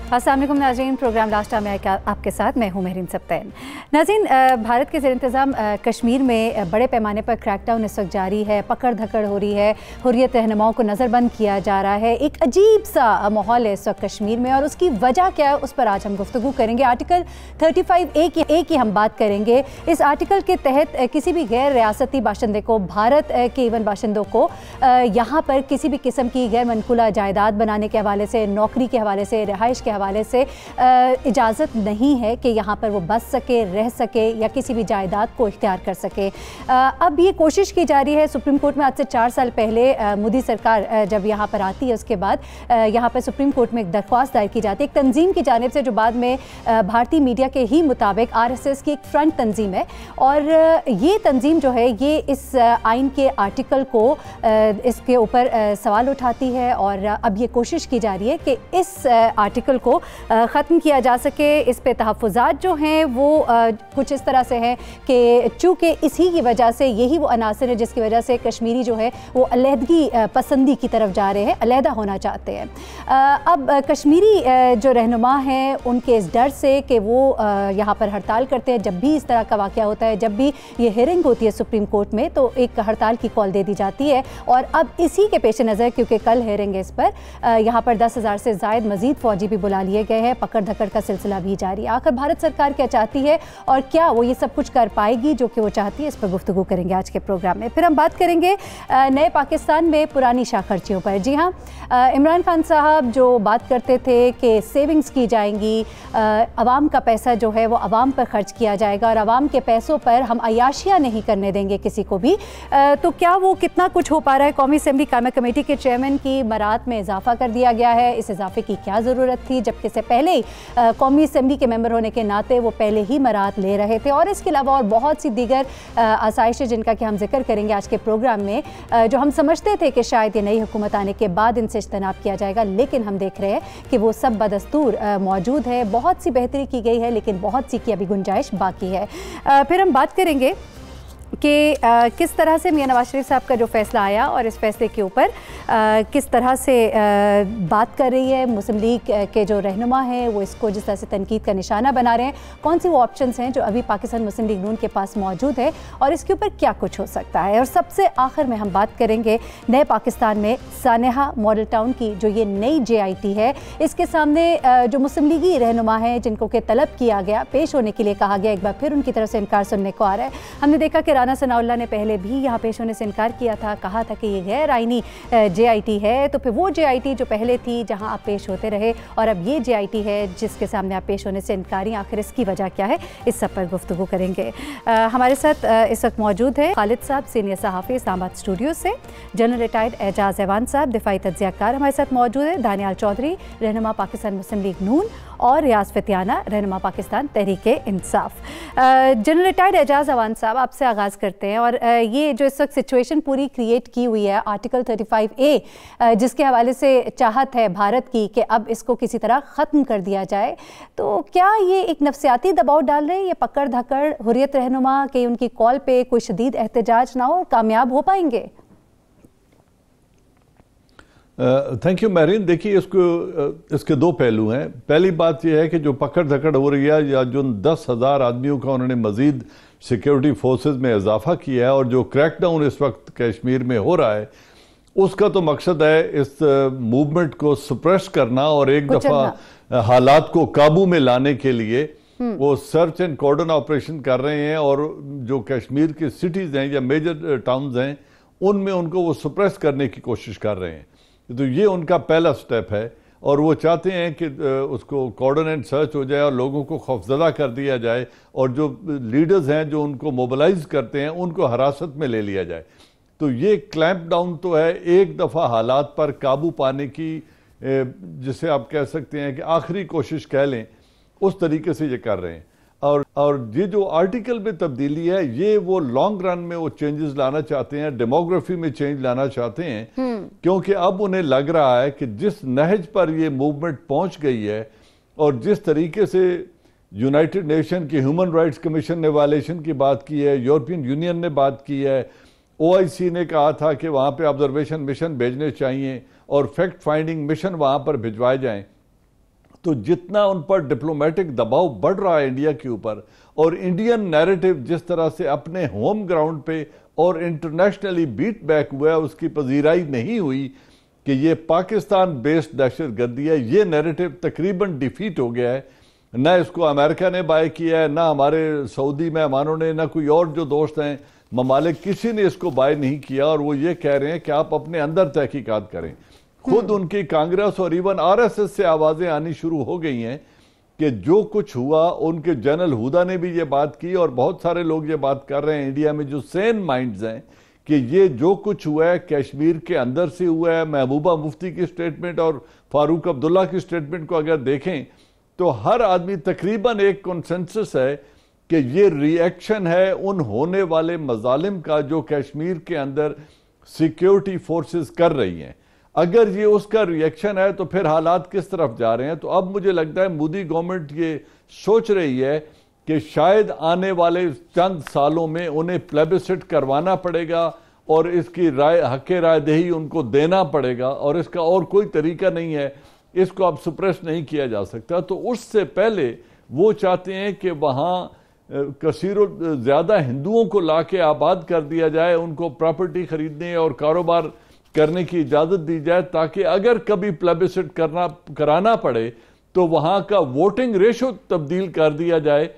अस्सलाम वालेकुम नाज़रीन, प्रोग्राम लास्ट टाइम में आपके साथ मैं हूं महरीन सब्तैन। नाज़रीन, भारत के ज़ेर इंतज़ाम कश्मीर में बड़े पैमाने पर क्रैकडाउन इस वक्त जारी है, पकड़ धकड़ हो रही है, हुर्रियत रहनुमाओं को नज़रबंद किया जा रहा है। एक अजीब सा माहौल है इस वक्त कश्मीर में और उसकी वजह क्या है उस पर आज हम गुफ्तगू करेंगे। आर्टिकल 35A की हम बात करेंगे। इस आर्टिकल के तहत किसी भी गैर रियासती बाशिंदे को, भारत के इवन बाशिंदों को यहाँ पर किसी भी किस्म की गैर मनकुला जायदाद बनाने के हवाले से, नौकरी के हवाले से, रिहाइश के हवाले से इजाज़त नहीं है कि यहाँ पर वो बस सके, रह सके या किसी भी जायदाद को इख्तियार कर सके। अब ये कोशिश की जा रही है। सुप्रीम कोर्ट में आज से 4 साल पहले मोदी सरकार जब यहाँ पर आती है उसके बाद यहाँ पर सुप्रीम कोर्ट में एक दरख्वास्त दायर की जाती है एक तंजीम की जानिब से, जो बाद में भारतीय मीडिया के ही मुताबिक RSS की एक फ्रंट तंजीम है। और ये तंजीम जो है ये इस आइन के आर्टिकल को इसके ऊपर सवाल उठाती है और अब ये कोशिश की जा रही है कि इस आर्टिकल को ख़त्म किया जा सके। इस पे तहफ़्फ़ुज़ात जो हैं वो कुछ इस तरह से हैं कि चूँकि इसी की वजह से, यही वो अनासर है जिसकी वजह से कश्मीरी जो है वो अलहदगी पसंदी की तरफ जा रहे हैं, अलहदा होना चाहते हैं। अब कश्मीरी जो रहनुमा हैं उनके इस डर से कि वो यहाँ पर हड़ताल करते हैं, जब भी इस तरह का वाक़या होता है, जब भी ये हियरिंग होती है सुप्रीम कोर्ट में तो एक हड़ताल की कॉल दे दी जाती है। और अब इसी के पेश नज़र, क्योंकि कल हियरिंग है इस पर, यहाँ पर 10,000 से ज़ायद मज़ीद फ़ौजी भी बुला लिए गए हैं। पकड़ धकड़ का सिलसिला भी जारी है। आखिर भारत सरकार क्या चाहती है और क्या वो ये सब कुछ कर पाएगी जो कि वो चाहती है, इस पर गुफ्तगू करेंगे आज के प्रोग्राम में। फिर हम बात करेंगे नए पाकिस्तान में पुरानी शाखर्चियों पर। जी हाँ, इमरान खान साहब जो बात करते थे कि सेविंग्स की जाएंगी, अवाम का पैसा जो है वो अवाम पर खर्च किया जाएगा और अवाम के पैसों पर हम अयाशियाँ नहीं करने देंगे किसी को भी, तो क्या वो कितना कुछ हो पा रहा है? कौमी असम्बली कायमा कमेटी के चेयरमैन की मरात में इजाफा कर दिया गया है। इस इजाफे की क्या ज़रूरत थी, जबकि इससे पहले ही कौमी असम्बली के मेंबर होने के नाते वो पहले ही मरात ले रहे थे। और इसके अलावा और बहुत सी दीगर आसाइशें जिनका कि हम जिक्र करेंगे आज के प्रोग्राम में, जो हम समझते थे कि शायद ये नई हुकूमत आने के बाद इनसे इज्तनाब किया जाएगा, लेकिन हम देख रहे हैं कि वो सब बदस्तूर मौजूद है। बहुत सी बेहतरी की गई है लेकिन बहुत सी की अभी गुंजाइश बाकी है। फिर हम बात करेंगे कि किस तरह से मियां नवाज शरीफ साहब का जो फ़ैसला आया और इस फ़ैसले के ऊपर किस तरह से बात कर रही है मुस्लिम लीग के जो रहनुमा हैं, वो इसको जिस तरह से तनकीद का निशाना बना रहे हैं। कौन सी वो ऑप्शंस हैं जो अभी पाकिस्तान मुस्लिम लीग नून के पास मौजूद है और इसके ऊपर क्या कुछ हो सकता है। और सबसे आखिर में हम बात करेंगे नए पाकिस्तान में सानेहा मॉडल टाउन की, जो ये नई JIT है, इसके सामने जो मुस्लिम लीगी रहनुमा हैं जिनको कि तलब किया गया, पेश होने के लिए कहा गया, एक बार फिर उनकी तरफ से इनकार सुनने को आ रहा है। हमने देखा कि राना सनाउल्लाह ने पहले भी यहाँ पेश होने से इनकार किया था, कहा था कि ये गैर आइनी JIT है। तो फिर वो JIT जो पहले थी जहाँ आप पेश होते रहे और अब ये JIT है जिसके सामने आप पेश होने से इनकारी, आखिर इसकी वजह क्या है, इस सब पर गुफ्तगू करेंगे। हमारे साथ इस वक्त मौजूद है खालिद साहब, सीनियर सहाफ़ी इस्लामाबाद स्टूडियो से, जनरल रिटायर्ड एजाज ऐवान साहब, दिफाई तज्ज़ियाकार हमारे साथ मौजूद है, दानियाल चौधरी रहनुमा पाकिस्तान मुस्लिम लीग नून और रियाज फतियाना रहनुमा पाकिस्तान तहरीक इंसाफ। जनरल रिटायर्ड एजाज ऐवान साहब, आपसे आगाज़ करते हैं। और ये जो इस वक्त सिचुएशन पूरी क्रिएट की हुई है आर्टिकल 35A जिसके हवाले से चाहत है भारत की कि अब इसको किसी तरह ख़त्म कर दिया जाए, तो क्या ये एक नफसियाती दबाव डाल रहे हैं, ये पकड़ धकड़ हुर्रियत रहनुमा कि उनकी कॉल पे कोई शदीद एहतजाज ना हो, कामयाब हो पाएंगे? Thank you Mehreen. देखिए, इसके दो पहलू हैं। पहली बात यह है कि जो पकड़ धकड़ हो रही है या जो 10,000 आदमियों का उन्होंने मजीद सिक्योरिटी फोर्सेस में इजाफा किया है और जो क्रैकडाउन इस वक्त कश्मीर में हो रहा है, उसका तो मकसद है इस मूवमेंट को सप्रेस करना और एक दफ़ा हालात को काबू में लाने के लिए वो सर्च एंड कॉर्डन ऑपरेशन कर रहे हैं और जो कश्मीर की सिटीज़ हैं या मेजर टाउन्स हैं उनमें उनको वो सप्रेस करने की कोशिश कर रहे हैं। तो ये उनका पहला स्टेप है और वो चाहते हैं कि उसको कॉर्डन एंड सर्च हो जाए और लोगों को खौफजदा कर दिया जाए और जो लीडर्स हैं जो उनको मोबिलाइज करते हैं उनको हिरासत में ले लिया जाए। तो ये क्लैंप डाउन तो है, एक दफ़ा हालात पर काबू पाने की, जिसे आप कह सकते हैं कि आखिरी कोशिश कह लें, उस तरीके से ये कर रहे हैं। और ये जो आर्टिकल में तब्दीली है, ये वो लॉन्ग रन में वो चेंजेस लाना चाहते हैं, डेमोग्राफी में चेंज लाना चाहते हैं, क्योंकि अब उन्हें लग रहा है कि जिस नहज पर ये मूवमेंट पहुंच गई है और जिस तरीके से यूनाइटेड नेशन की ह्यूमन राइट्स कमीशन ने वायलेशन की बात की है, यूरोपियन यूनियन ने बात की है, OIC ने कहा था कि वहाँ पे ऑब्जर्वेशन मिशन भेजने चाहिए और फैक्ट फाइंडिंग मिशन वहाँ पर भिजवाए जाएं, तो जितना उन पर डिप्लोमेटिक दबाव बढ़ रहा है इंडिया के ऊपर, और इंडियन नैरेटिव जिस तरह से अपने होम ग्राउंड पे और इंटरनेशनली बीट बैक हुआ है, उसकी पजीराई नहीं हुई कि ये पाकिस्तान बेस्ड दहशतगर्दी है, ये नैरेटिव तकरीबन डिफीट हो गया है। ना इसको अमेरिका ने बाय किया है, ना हमारे सऊदी मेहमानों ने, ना कोई और जो दोस्त हैं ममालिक, किसी ने इसको बाय नहीं किया। और वो ये कह रहे हैं कि आप अपने अंदर तहकीकात करें। खुद उनकी कांग्रेस और इवन आरएसएस से आवाजें आनी शुरू हो गई हैं कि जो कुछ हुआ, उनके जनरल हुदा ने भी ये बात की और बहुत सारे लोग ये बात कर रहे हैं इंडिया में जो सेन माइंड्स हैं कि ये जो कुछ हुआ है कश्मीर के अंदर से हुआ है। महबूबा मुफ्ती की स्टेटमेंट और फारूक अब्दुल्ला की स्टेटमेंट को अगर देखें तो हर आदमी तकरीबन एक कंसेंसस है कि ये रिएक्शन है उन होने वाले मजालिम का जो कश्मीर के अंदर सिक्योरिटी फोर्सेस कर रही हैं। अगर ये उसका रिएक्शन है तो फिर हालात किस तरफ जा रहे हैं। तो अब मुझे लगता है मोदी गवर्नमेंट ये सोच रही है कि शायद आने वाले चंद सालों में उन्हें प्लेबिसिट करवाना पड़ेगा और इसकी राय हक़ रायदही उनको देना पड़ेगा, और इसका और कोई तरीका नहीं है, इसको अब सुप्रेस नहीं किया जा सकता। तो उससे पहले वो चाहते हैं कि वहाँ कसीरों ज़्यादा हिंदुओं को लाके आबाद कर दिया जाए, उनको प्रॉपर्टी खरीदने और कारोबार करने की इजाज़त दी जाए, ताकि अगर कभी प्लेबिसिट कराना पड़े तो वहाँ का वोटिंग रेशो तब्दील कर दिया जाए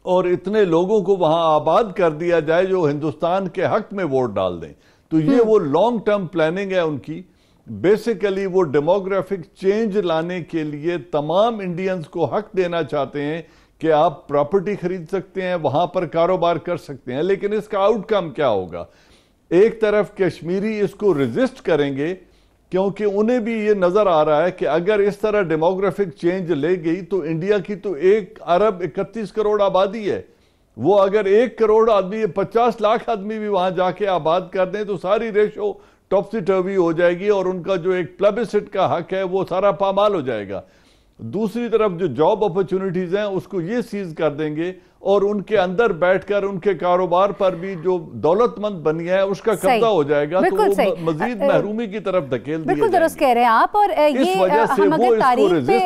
और इतने लोगों को वहाँ आबाद कर दिया जाए जो हिंदुस्तान के हक में वोट डाल दें। तो ये वो लॉन्ग टर्म प्लानिंग है उनकी। बेसिकली वो डेमोग्राफिक चेंज लाने के लिए तमाम इंडियंस को हक देना चाहते हैं कि आप प्रॉपर्टी खरीद सकते हैं, वहां पर कारोबार कर सकते हैं। लेकिन इसका आउटकम क्या होगा? एक तरफ कश्मीरी इसको रेजिस्ट करेंगे क्योंकि उन्हें भी ये नजर आ रहा है कि अगर इस तरह डेमोग्राफिक चेंज ले गई तो इंडिया की तो 1 अरब 31 करोड़ आबादी है। वो अगर 1 करोड़ आदमी 50 लाख आदमी भी वहां जाके आबाद कर दें तो सारी रेशो टॉपसी टर्वी हो जाएगी और उनका जो एक प्लेबिसिट का हक है वो सारा पामाल हो जाएगा। दूसरी तरफ जो जॉब अपॉर्चुनिटीज हैं उसको ये सीज कर देंगे और उनके अंदर बैठकर उनके कारोबार पर भी जो दौलतमंद बन गया है उसका कब्जा हो जाएगा, तो वो मजीद महरूमी की तरफ धकेल दिया। बिल्कुल दुरुस्त कह रहे हैं आप। और ये हम अगर तारीख पे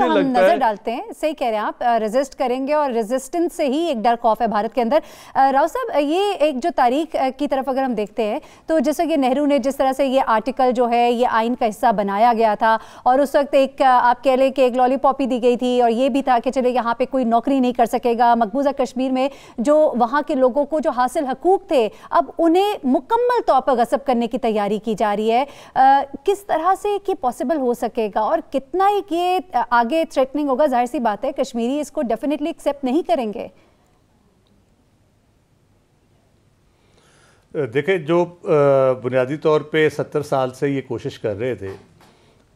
हम नजर डालते हैं, सही कह रहे हैं आप, रेजिस्ट करेंगे और रेजिस्टेंस से ही एक डर खौफ है भारत के अंदर। राव साहब, ये एक जो तारीख की तरफ अगर हम देखते हैं तो जैसे कि नेहरू ने जिस तरह से ये आर्टिकल जो है ये आइन का हिस्सा बनाया गया था और उस वक्त एक आप कह लें कि एक लॉलीपॉप ही दी गई थी और ये भी था कि चले यहाँ पे कोई नौकरी नहीं कर सकेगा। मकबूजा कश्मीर में जो वहां के लोगों को जो हासिल हकूक थे अब उन्हें मुकम्मल तौर पर गस्ब करने की तैयारी की जा रही है। किस तरह से ये पॉसिबल हो सकेगा और कितना ये आगे थ्रेटनिंग होगा? जाहिर सी बात है कश्मीरी इसको डेफिनेटली एक्सेप्ट नहीं करेंगे। देखिए, जो बुनियादी तौर पे 70 साल से ये कोशिश कर रहे थे,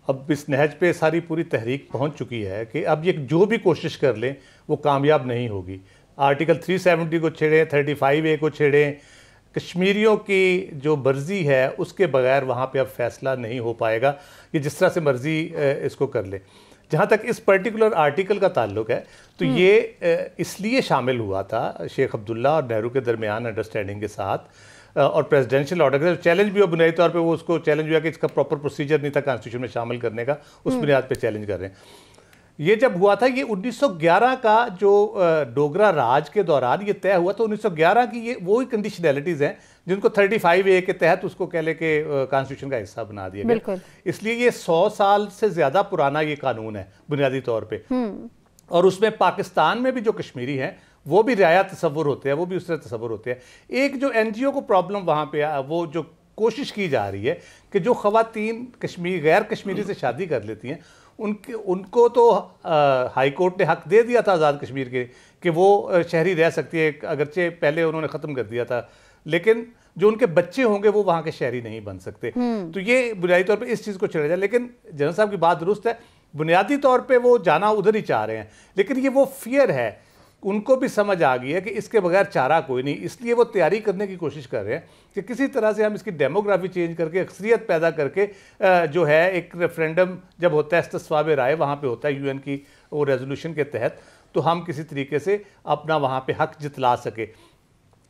अब इस नहज पे सारी पूरी तहरीक पहुंच चुकी है कि अब ये जो भी कोशिश कर लें वो कामयाब नहीं होगी। आर्टिकल 370 को छेड़ें, 35A को छेड़ें, कश्मीरियों की जो मर्ज़ी है उसके बगैर वहाँ पे अब फैसला नहीं हो पाएगा। ये जिस तरह से मर्ज़ी इसको कर ले। जहाँ तक इस पर्टिकुलर आर्टिकल का ताल्लुक है तो ये इसलिए शामिल हुआ था शेख अब्दुल्ला और नेहरू के दरमियान अंडरस्टैंडिंग के साथ, और प्रेसिडेंशियल ऑर्डर का चैलेंज भी हो बुनियादी तौर पे, वो उसको चैलेंज हुआ कि इसका प्रॉपर प्रोसीजर नहीं था कॉन्स्टिट्यूशन में शामिल करने का, उस बुनियाद पे चैलेंज कर रहे हैं। ये जब हुआ था, ये 1911 का जो डोगरा राज के दौरान ये तय हुआ था। 1911 की ये वही कंडीशनैलिटीज हैं जिनको 35A के तहत उसको कह ले के कॉन्स्टिट्यूशन का हिस्सा बना दिया गया। इसलिए ये 100 साल से ज्यादा पुराना ये कानून है बुनियादी तौर पर। और उसमें पाकिस्तान में भी जो कश्मीरी हैं वो भी रियाया तस्वुर होते हैं, वो भी उस तरह तस्वुर होते हैं। एक जो NGO को प्रॉब्लम वहाँ पे वो जो कोशिश की जा रही है कि जो ख़वातीन गैर कश्मीरी से शादी कर लेती हैं उनको तो हाई कोर्ट ने हक दे दिया था आज़ाद कश्मीर के कि वो शहरी रह सकती है, अगरचे पहले उन्होंने ख़त्म कर दिया था, लेकिन जो उनके बच्चे होंगे वो वहाँ के शहरी नहीं बन सकते। तो ये बुनियादी तौर पे इस चीज़ को छेड़ा जाए। लेकिन जनरल साहब की बात दुरुस्त है, बुनियादी तौर पे वो जाना उधर ही चाह रहे हैं, लेकिन ये वो फियर है, उनको भी समझ आ गई है कि इसके बगैर चारा कोई नहीं। इसलिए वो तैयारी करने की कोशिश कर रहे हैं कि किसी तरह से हम इसकी डेमोग्राफी चेंज करके अक्सरियत पैदा करके जो है एक रेफरेंडम जब होता है इस्तिस्वाब राय वहाँ पे होता है UN की वो रेजोल्यूशन के तहत, तो हम किसी तरीके से अपना वहाँ पे हक जितला सके।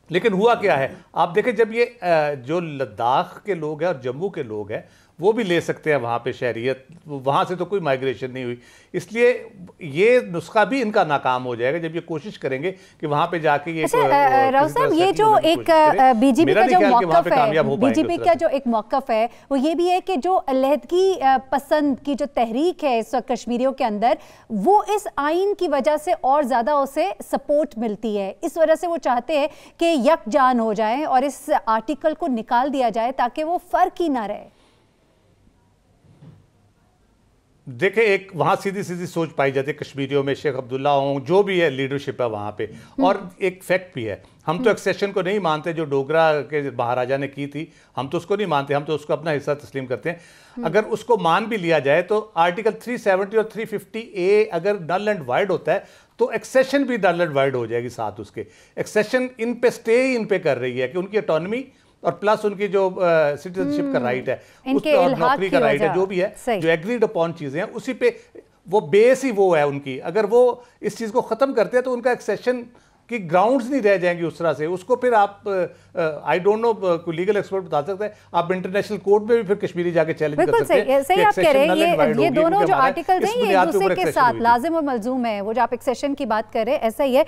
लेकिन हुआ क्या है, आप देखें, जब ये जो लद्दाख के लोग हैं और जम्मू के लोग हैं वो भी ले सकते हैं वहाँ पे शहरियत, वहाँ से तो कोई माइग्रेशन नहीं हुई। इसलिए ये नुस्खा भी इनका नाकाम हो जाएगा जब ये कोशिश करेंगे कि वहाँ पे जाके ये राव साहब, ये जो एक बीजेपी का जो मौक़िफ़ है, बीजेपी का जो एक मौक़िफ़ है वो ये भी है कि जो अलहदगी पसंद की जो तहरीक है इस वक्त कश्मीरियों के अंदर, वो इस आइन की वजह से और ज़्यादा उसे सपोर्ट मिलती है। इस वजह से वो चाहते हैं कि यकजान हो जाए और इस आर्टिकल को निकाल दिया जाए ताकि वो फ़र्क ही ना रहे। देखे, एक वहाँ सीधी सीधी सोच पाई जाती है कश्मीरियों में, शेख अब्दुल्ला हों, जो भी है लीडरशिप है वहाँ पे। और एक फैक्ट भी है, हम तो एक्सेशन को नहीं मानते जो डोगरा के महाराजा ने की थी, हम तो उसको नहीं मानते, हम तो उसको अपना हिस्सा तस्लीम करते हैं। अगर उसको मान भी लिया जाए तो आर्टिकल 370 और 350A अगर नल एंड वाइड होता है तो एक्सेशन भी नल एंड वाइड हो जाएगी साथ उसके। एक्सेशन इन पे स्टे ही इन पे कर रही है कि उनकी ऑटोनॉमी और प्लस उनकी जो सिटीजनशिप का राइट है, उस पे और नौकरी का राइट है, जो भी है, जो एग्रीड अपॉन चीजें हैं, उसी पे वो बेस ही वो है उनकी। अगर वो इस चीज को खत्म करते हैं तो उनका एक्सेशन की ग्राउंड्स नहीं रह जाएंगी उस तरह से। उसको फिर आप आई डोंट नो, कोई लीगल एक्सपर्ट बता सकता है, आप इंटरनेशनल कोर्ट में भी फिर कश्मीरी जाके चैलेंज कर सकते हैं। सही आप कह रहे हैं, ये दोनों जो आर्टिकल हैं ये एक दूसरे के साथ लाजिम और मलजूम है। वो जो आप एक्सेशन की बात कर रहे हैं ऐसा ही है।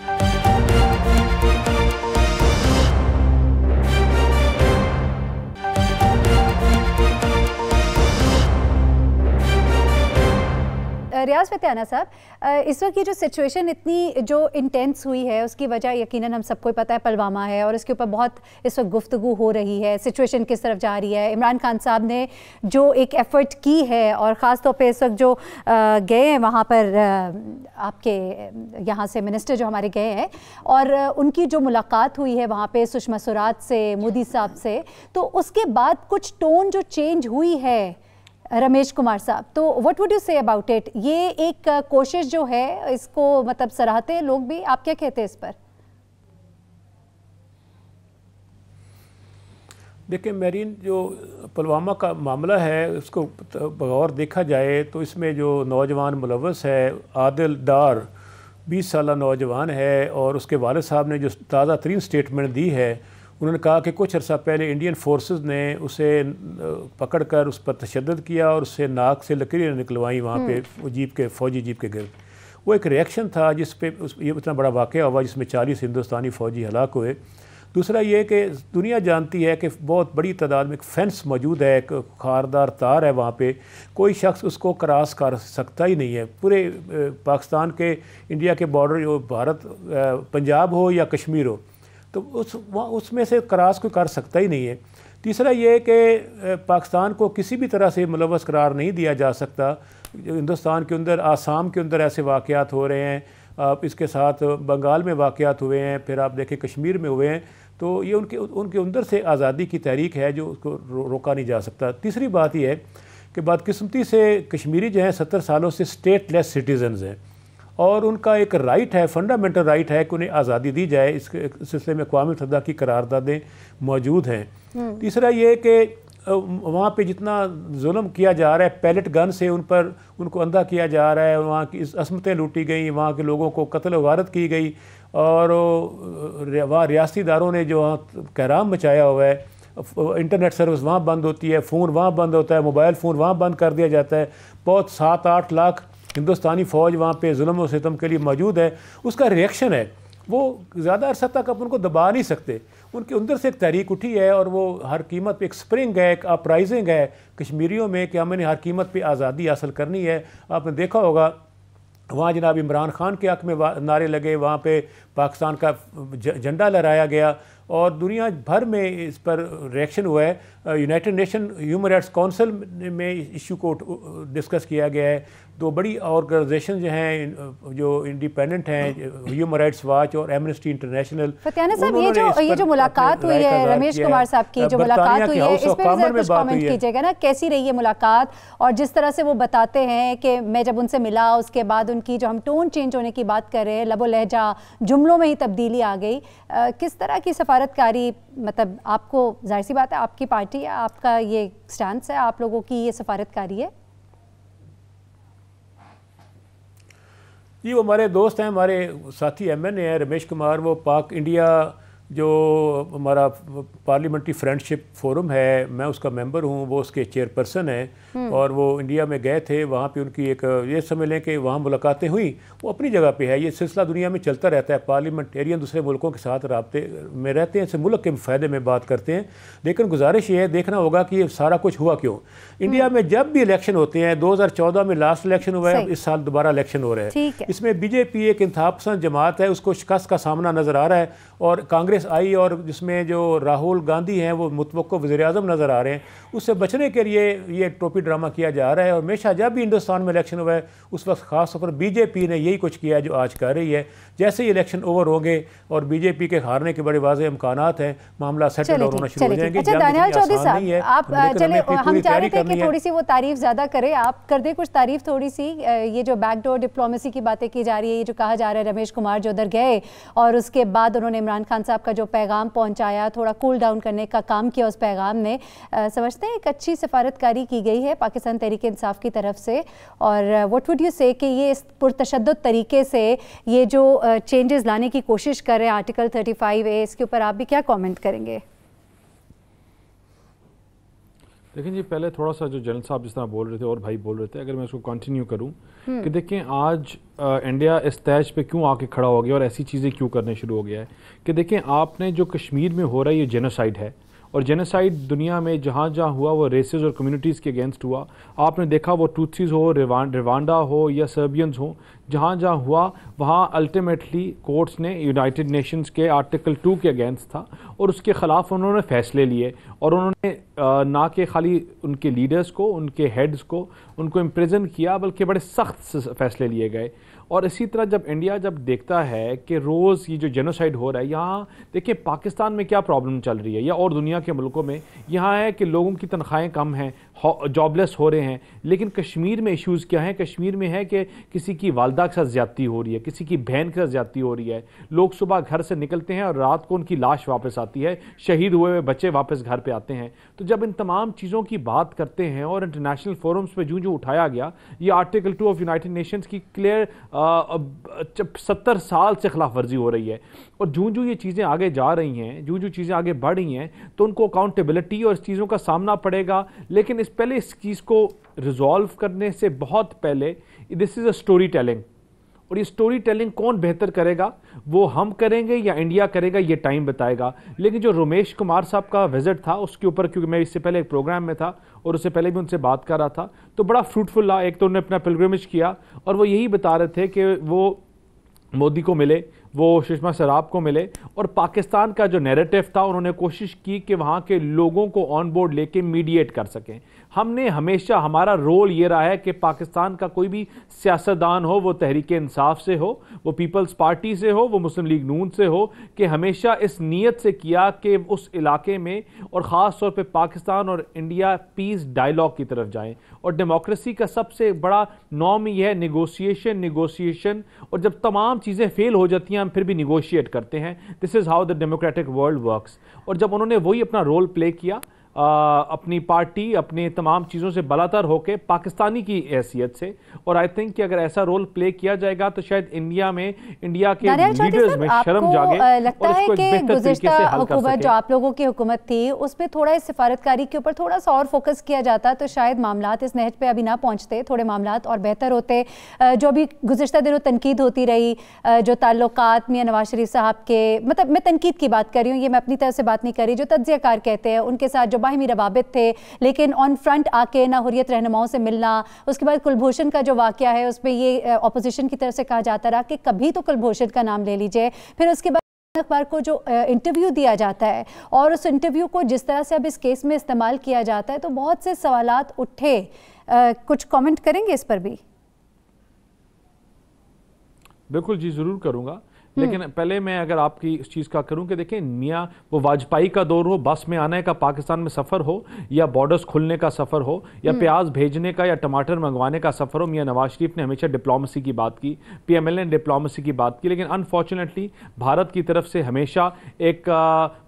रियाज फतेहाना साहब, इस वक्त की जो सिचुएशन इतनी जो इंटेंस हुई है उसकी वजह यकीनन हम सबको पता है पुलवामा है, और इसके ऊपर बहुत इस वक्त गुफ्तगू हो रही है, सिचुएशन किस तरफ जा रही है। इमरान खान साहब ने जो एक एफ़र्ट की है और ख़ास तौर पे इस वक्त जो गए हैं वहाँ पर, आपके यहाँ से मिनिस्टर जो हमारे गए हैं और उनकी जो मुलाकात हुई है वहाँ पे सुषमा स्वराज से, मोदी साहब से, तो उसके बाद कुछ टोन जो चेंज हुई है रमेश कुमार साहब, तो what would you say about it? ये एक कोशिश जो है इसको मतलब सराहते हैं लोग भी, आप क्या कहते हैं इस पर? देखिए मेरीन, जो पुलवामा का मामला है उसको बगौर देखा जाए तो इसमें जो नौजवान मुलव्वस है आदिल डार, 20 साल नौजवान है, और उसके वालिद साहब ने जो ताज़ा तरीन स्टेटमेंट दी है, उन्होंने कहा कि कुछ अर्सा पहले इंडियन फोर्सेस ने उसे पकड़कर उस पर तशद्दुद किया और उससे नाक से लकीरें निकलवाई वहाँ पे जीप के, फौजी जीप के गिर्द। वो एक रिएक्शन था जिस पे ये इतना बड़ा वाक़या हुआ जिसमें 40 हिंदुस्तानी फ़ौजी हलाक हुए। दूसरा ये कि दुनिया जानती है कि बहुत बड़ी तादाद में एक फेंस मौजूद है, एक खारदार तार है वहाँ पे, कोई शख्स उसको क्रॉस कर सकता ही नहीं है। पूरे पाकिस्तान के, इंडिया के बॉर्डर, जो भारत पंजाब हो या कश्मीर हो, तो उसमें से क्रॉस कोई कर सकता ही नहीं है। तीसरा ये कि पाकिस्तान को किसी भी तरह से मुलव्वस करार नहीं दिया जा सकता। हिंदुस्तान के अंदर, आसाम के अंदर ऐसे वाक़यात हो रहे हैं, आप इसके साथ बंगाल में वाक़यात हुए हैं, फिर आप देखें कश्मीर में हुए हैं, तो ये उनके अंदर से आज़ादी की तहरीक है जो उसको रोका नहीं जा सकता। तीसरी बात यह है कि बदकिस्मती से कश्मीरी जो हैं 70 सालों से स्टेटलेस सिटीज़न्स हैं, और उनका एक राइट है, फंडामेंटल राइट है कि उन्हें आज़ादी दी जाए। इस सिलसिले में अक़वाम मुत्तहिदा की करारदादें मौजूद हैं। तीसरा ये कि वहाँ पे जितना जुल्म किया जा रहा है, पैलेट गन से उनको अंधा किया जा रहा है, वहाँ की असमतें लूटी गई, वहाँ के लोगों को कत्ल व गारत की गई, और वहाँ रियासती इदारों ने जो वहाँ कहराम मचाया हुआ है, इंटरनेट सर्विस वहाँ बंद होती है, फ़ोन वहाँ बंद होता है, मोबाइल फ़ोन वहाँ बंद कर दिया जाता है। बहुत 7-8 लाख हिंदुस्तानी फ़ौज वहाँ पे जुल्म और सितम के लिए मौजूद है। उसका रिएक्शन है, वो ज़्यादा अरसा तक आप उनको दबा नहीं सकते। उनके अंदर से एक तहरीक उठी है और वो हर कीमत पे एक स्प्रिंग है, एक अपराइजिंग है कश्मीरियों में कि हमने हर कीमत पे आज़ादी हासिल करनी है। आपने देखा होगा वहाँ जनाब इमरान खान के हक़ में नारे लगे, वहाँ पे पाकिस्तान का झंडा लहराया गया, और दुनिया भर में इस पर रिएक्शन हुआ है। United nation human rights council में इशू को डिस्कस किया गया है। दो बड़ी ऑर्गेनाइजेशन जो हैं, जो इंडिपेंडेंट हैं, ह्यूमन राइट्स वॉच और एमनेस्टी इंटरनेशनल। फतेहाना साहब, ये जो मुलाकात हुई है रमेश कुमार साहब की, जो मुलाकात हुई है, इस पर भी कुछ कमेंट कीजिएगा ना, कैसी रही है मुलाकात? और जिस तरह से वो बताते हैं कि मैं जब उनसे मिला उसके बाद उनकी जो हम टोन चेंज होने की बात कर रहे हैं, लबो लहजा, जुमलों में ही तब्दीली आ गई, किस तरह की सफारतकारी, मतलब आपको जाहिर सी बात है आपकी पार्टी है, आपका ये स्टैंस है, आप लोगों की ये सफारतकारी है? जी, वो हमारे दोस्त हैं, हमारे साथी MN हैं रमेश कुमार, वो पाक इंडिया जो हमारा पार्लियामेंट्री फ्रेंडशिप फोरम है, मैं उसका मेंबर हूँ, वो उसके चेयरपर्सन है और वो इंडिया में गए थे। वहाँ पे उनकी एक ये समझ लें कि वहाँ मुलाकातें हुई, वो अपनी जगह पे है। ये सिलसिला दुनिया में चलता रहता है, पार्लियामेंटेरियन दूसरे मुल्कों के साथ राब्ते में रहते हैं, इस मुल्क के फ़ायदे में बात करते हैं। लेकिन गुजारिश ये है, देखना होगा कि ये सारा कुछ हुआ क्यों। इंडिया में जब भी इलेक्शन होते हैं, 2014 में लास्ट इलेक्शन हुआ है, इस साल दोबारा इलेक्शन हो रहा है। इसमें बीजेपी एक इंतहाप पसंद जमात है, उसको शिकस्त का सामना नज़र आ रहा है और कांग्रेस आई और जिसमें जो राहुल गांधी हैं वो मुतवक्को वज़ीर-ए-आज़म नज़र आ रहे हैं। उससे बचने के लिए ये टोपी ड्रामा किया जा रहा है और हमेशा जब भी हिंदुस्तान में इलेक्शन हुआ है उस वक्त ख़ास तौर पर बीजेपी ने यही कुछ किया है जो आज कर रही है। जैसे ही इलेक्शन ओवर होंगे और बीजेपी के हारने के बड़े वाज़ेह इम्कानात हैं, मामला सेटल डाउन होना शुरू हो जाएंगे। अच्छा दानियाल चौधरी साहब, आप चले, हम चाह रहे थे कि थोड़ी सी वो तारीफ ज़्यादा करें, आप कर दें कुछ तारीफ थोड़ी सी। ये जो बैकडोर डिप्लोमेसी की बातें की जा रही है, ये जो कहा जा रहा है रमेश कुमार जो उधर गए और उसके बाद उन्होंने इमरान खान साहब का जो पैगाम पहुंचाया, थोड़ा कूल डाउन करने का काम किया उस पैगाम ने, समझते हैं एक अच्छी सिफारतकारी की गई है पाकिस्तान तहरीक इंसाफ की तरफ से। और व्हाट वुड यू से कि ये इस पुरतशद्दुद तरीके से ये जो चेंजेस लाने की कोशिश कर रहे हैं आर्टिकल 35A, इसके ऊपर आप भी क्या कमेंट करेंगे? लेकिन ये पहले थोड़ा सा जो जनरल साहब जिस तरह बोल रहे थे और भाई बोल रहे थे, अगर मैं उसको कंटिन्यू करूं कि देखें आज इंडिया इस तहज पे क्यों आके खड़ा हो गया और ऐसी चीज़ें क्यों करने शुरू हो गया है कि देखें आपने जो कश्मीर में हो रहा है ये जेनोसाइड है और जेनोसाइड दुनिया में जहाँ जहाँ हुआ वो रेसेस और कम्युनिटीज़ के अगेंस्ट हुआ। आपने देखा वो टूट्सीज हो, रिवांडा हो या सर्बियंस हो, जहाँ जहाँ हुआ वहाँ अल्टीमेटली कोर्ट्स ने यूनाइटेड नेशंस के आर्टिकल 2 के अगेंस्ट था और उसके ख़िलाफ़ उन्होंने फ़ैसले लिए और उन्होंने ना कि खाली उनके लीडर्स को, उनके हेड्स को, उनको इम्प्रिजन किया, बल्कि बड़े सख्त फैसले लिए गए। और इसी तरह जब इंडिया जब देखता है कि रोज़ ये जो जेनोसाइड हो रहा है, यहाँ देखिए पाकिस्तान में क्या प्रॉब्लम चल रही है या और दुनिया के मुल्कों में, यहाँ है कि लोगों की तनख्वाहें कम हैं, जॉबलेस हो रहे हैं। लेकिन कश्मीर में इश्यूज़ क्या हैं? कश्मीर में है कि किसी की वालदा के साथ ज़्यादती हो रही है, किसी की बहन के साथ ज़्यादती हो रही है, लोग सुबह घर से निकलते हैं और रात को उनकी लाश वापस आती है, शहीद हुए हुए बच्चे वापस घर पे आते हैं। तो जब इन तमाम चीज़ों की बात करते हैं और इंटरनेशनल फोरम्स पे जो उठाया गया, ये आर्टिकल 2 ऑफ यूनाइटेड नेशंस की क्लियर 70 साल से खिलाफ वर्जी हो रही है और जो ये चीज़ें आगे जा रही हैं, जो चीज़ें आगे बढ़ रही हैं, तो उनको अकाउंटेबिलिटी और इस चीज़ों का सामना पड़ेगा। लेकिन इस चीज़ को रिजॉल्व करने से बहुत पहले this is a story telling, और ये स्टोरी टेलिंग कौन बेहतर करेगा, वो हम करेंगे या इंडिया करेगा, ये टाइम बताएगा। लेकिन जो रमेश कुमार साहब का विजिट था उसके ऊपर, क्योंकि मैं इससे पहले एक प्रोग्राम में था और उससे पहले भी उनसे बात कर रहा था, तो बड़ा फ्रूटफुल रहा। एक तो उन्होंने अपना पिलग्रिमेज किया और वो यही बता रहे थे कि वो मोदी को मिले, वो सुषमा स्वराज को मिले और पाकिस्तान का जो नैरेटिव था उन्होंने कोशिश की कि वहाँ के लोगों को ऑन बोर्ड लेके मीडिएट कर सकें। हमने हमेशा, हमारा रोल ये रहा है कि पाकिस्तान का कोई भी सियासतदान हो, वो तहरीक इंसाफ से हो, वो पीपल्स पार्टी से हो, वो मुस्लिम लीग नून से हो, कि हमेशा इस नीयत से किया कि उस इलाके में और ख़ास तौर पे पाकिस्तान और इंडिया पीस डायलॉग की तरफ जाएं। और डेमोक्रेसी का सबसे बड़ा नॉर्म ये है निगोशिएशन, और जब तमाम चीज़ें फेल हो जाती हैं हम फिर भी निगोशिएट करते हैं। This is how the democratic world works. और जब उन्होंने वही अपना रोल प्ले किया, अपनी पार्टी अपने तमाम चीज़ों से बलातर होकर पाकिस्तानी की हैसियत से, और आई थिंक कि अगर ऐसा रोल प्ले किया जाएगा तो शायद इंडिया के लीडर्स में शर्म जागे। लगता है कि गुज़िश्ता हुकूमत जो आप लोगों की हुकूमत थी उसमें थोड़ा इस सिफारतकारी के ऊपर थोड़ा सा और फोकस किया जाता तो शायद मामलात इस नहज पे अभी ना पहुंचते, थोड़े मामलात और बेहतर होते। जो भी गुज़िश्ता दिनों तनकीद होती रही, जो ताल्लुकात मियां नवाज शरीफ साहब के, मतलब मैं तनकीद की बात कर रही हूँ, ये मैं अपनी तरफ से बात नहीं कर रही, जो तज्ज़ियाकार कहते हैं उनके साथ जो बाहिमी रवाबित थे, लेकिन ऑन फ्रंट आके ना हुर्रियत रहनुमाओं से मिलना। उसके बाद कुलभूषण का जो वाक़या है उसमें ये ऑपोजिशन की तरफ से कहा जाता रहा कि कभी तो कुलभूषण का नाम ले लीजिए। फिर उसके बाद अखबार को जो इंटरव्यू दिया जाता है और उस इंटरव्यू को जिस तरह से अब इस केस में इस्तेमाल किया जाता है तो बहुत से सवालात उठे। कुछ कमेंट करेंगे इस पर भी? बिल्कुल जी, ज़रूर करूँगा। लेकिन पहले मैं अगर आपकी इस चीज़ का करूं कि देखें, मियाँ वो वाजपेयी का दौर हो, बस में आने का पाकिस्तान में सफ़र हो, या बॉर्डर्स खुलने का सफ़र हो, या प्याज भेजने का या टमाटर मंगवाने का सफ़र हो, मियाँ नवाज शरीफ ने हमेशा डिप्लोमेसी की बात की, PML ने डिप्लोमेसी की बात की। लेकिन अनफॉर्चुनेटली भारत की तरफ से हमेशा एक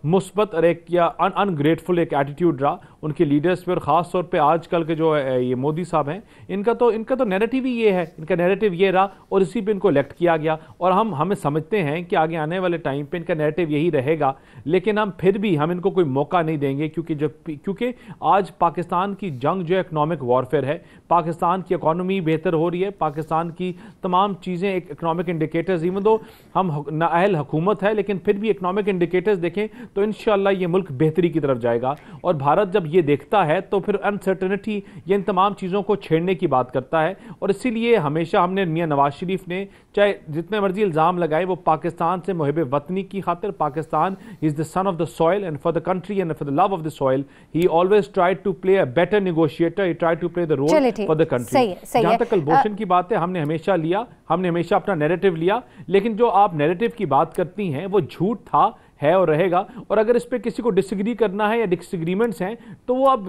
मुस्बत और एक या अनग्रेटफुल एक एटीट्यूड रहा उनके लीडर्स पर, ख़ास तौर पर आजकल के जो ये मोदी साहब हैं, इनका तो नैरेटिव ही ये है, इनका नैरेटिव ये रहा और इसी पर इनको इलेक्ट किया गया। और हमें समझते में हैं कि आगे आने वाले टाइम पे इनका नैरेटिव यही रहेगा, लेकिन हम फिर भी हम इनको कोई मौका नहीं देंगे, क्योंकि आज पाकिस्तान की जंग जो इकोनॉमिक वॉरफेयर है, पाकिस्तान की इकोनॉमी बेहतर हो रही है, पाकिस्तान की तमाम चीज़ें इकोनॉमिक इंडिकेटर्स, इवन दो हम नाअहल हुकूमत है लेकिन फिर भी इकोनॉमिक इंडिकेटर्स देखें तो इंशाअल्लाह ये मुल्क बेहतरी की तरफ जाएगा। और भारत जब ये देखता है तो फिर अनसर्टेनिटी ये इन तमाम चीज़ों को छेड़ने की बात करता है। और इसीलिए हमेशा हमने मियां नवाज शरीफ ने चाहे जितने मर्जी इल्ज़ाम लगाए, वो पाकिस्तान से मुहिब वतनी की खातिर, Pakistan is the son of the soil and for the country and for the love of the soil he always tried to play a better negotiator, he tried to play the role for the country. जहां तक कलभूषण की बात है, हमने हमेशा अपना narrative लिया, लेकिन जो आप नैरेटिव की बात करती हैं वो झूठ था, है और रहेगा। और अगर इस पे किसी को डिसएग्री करना है या डिसएग्रीमेंट्स हैं तो वो अब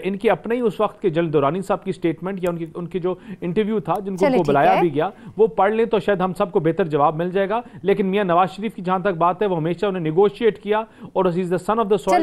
इनके अपने ही उस वक्त के जल्द दौरानी साहब की स्टेटमेंट या उनकी जो इंटरव्यू था जिनको उनको बुलाया भी गया, वो पढ़ लें तो शायद हम सबको बेहतर जवाब मिल जाएगा। लेकिन मियां नवाज शरीफ की जहां तक बात है, वो हमेशा उन्हें निगोशिएट किया और he is the son of the soil.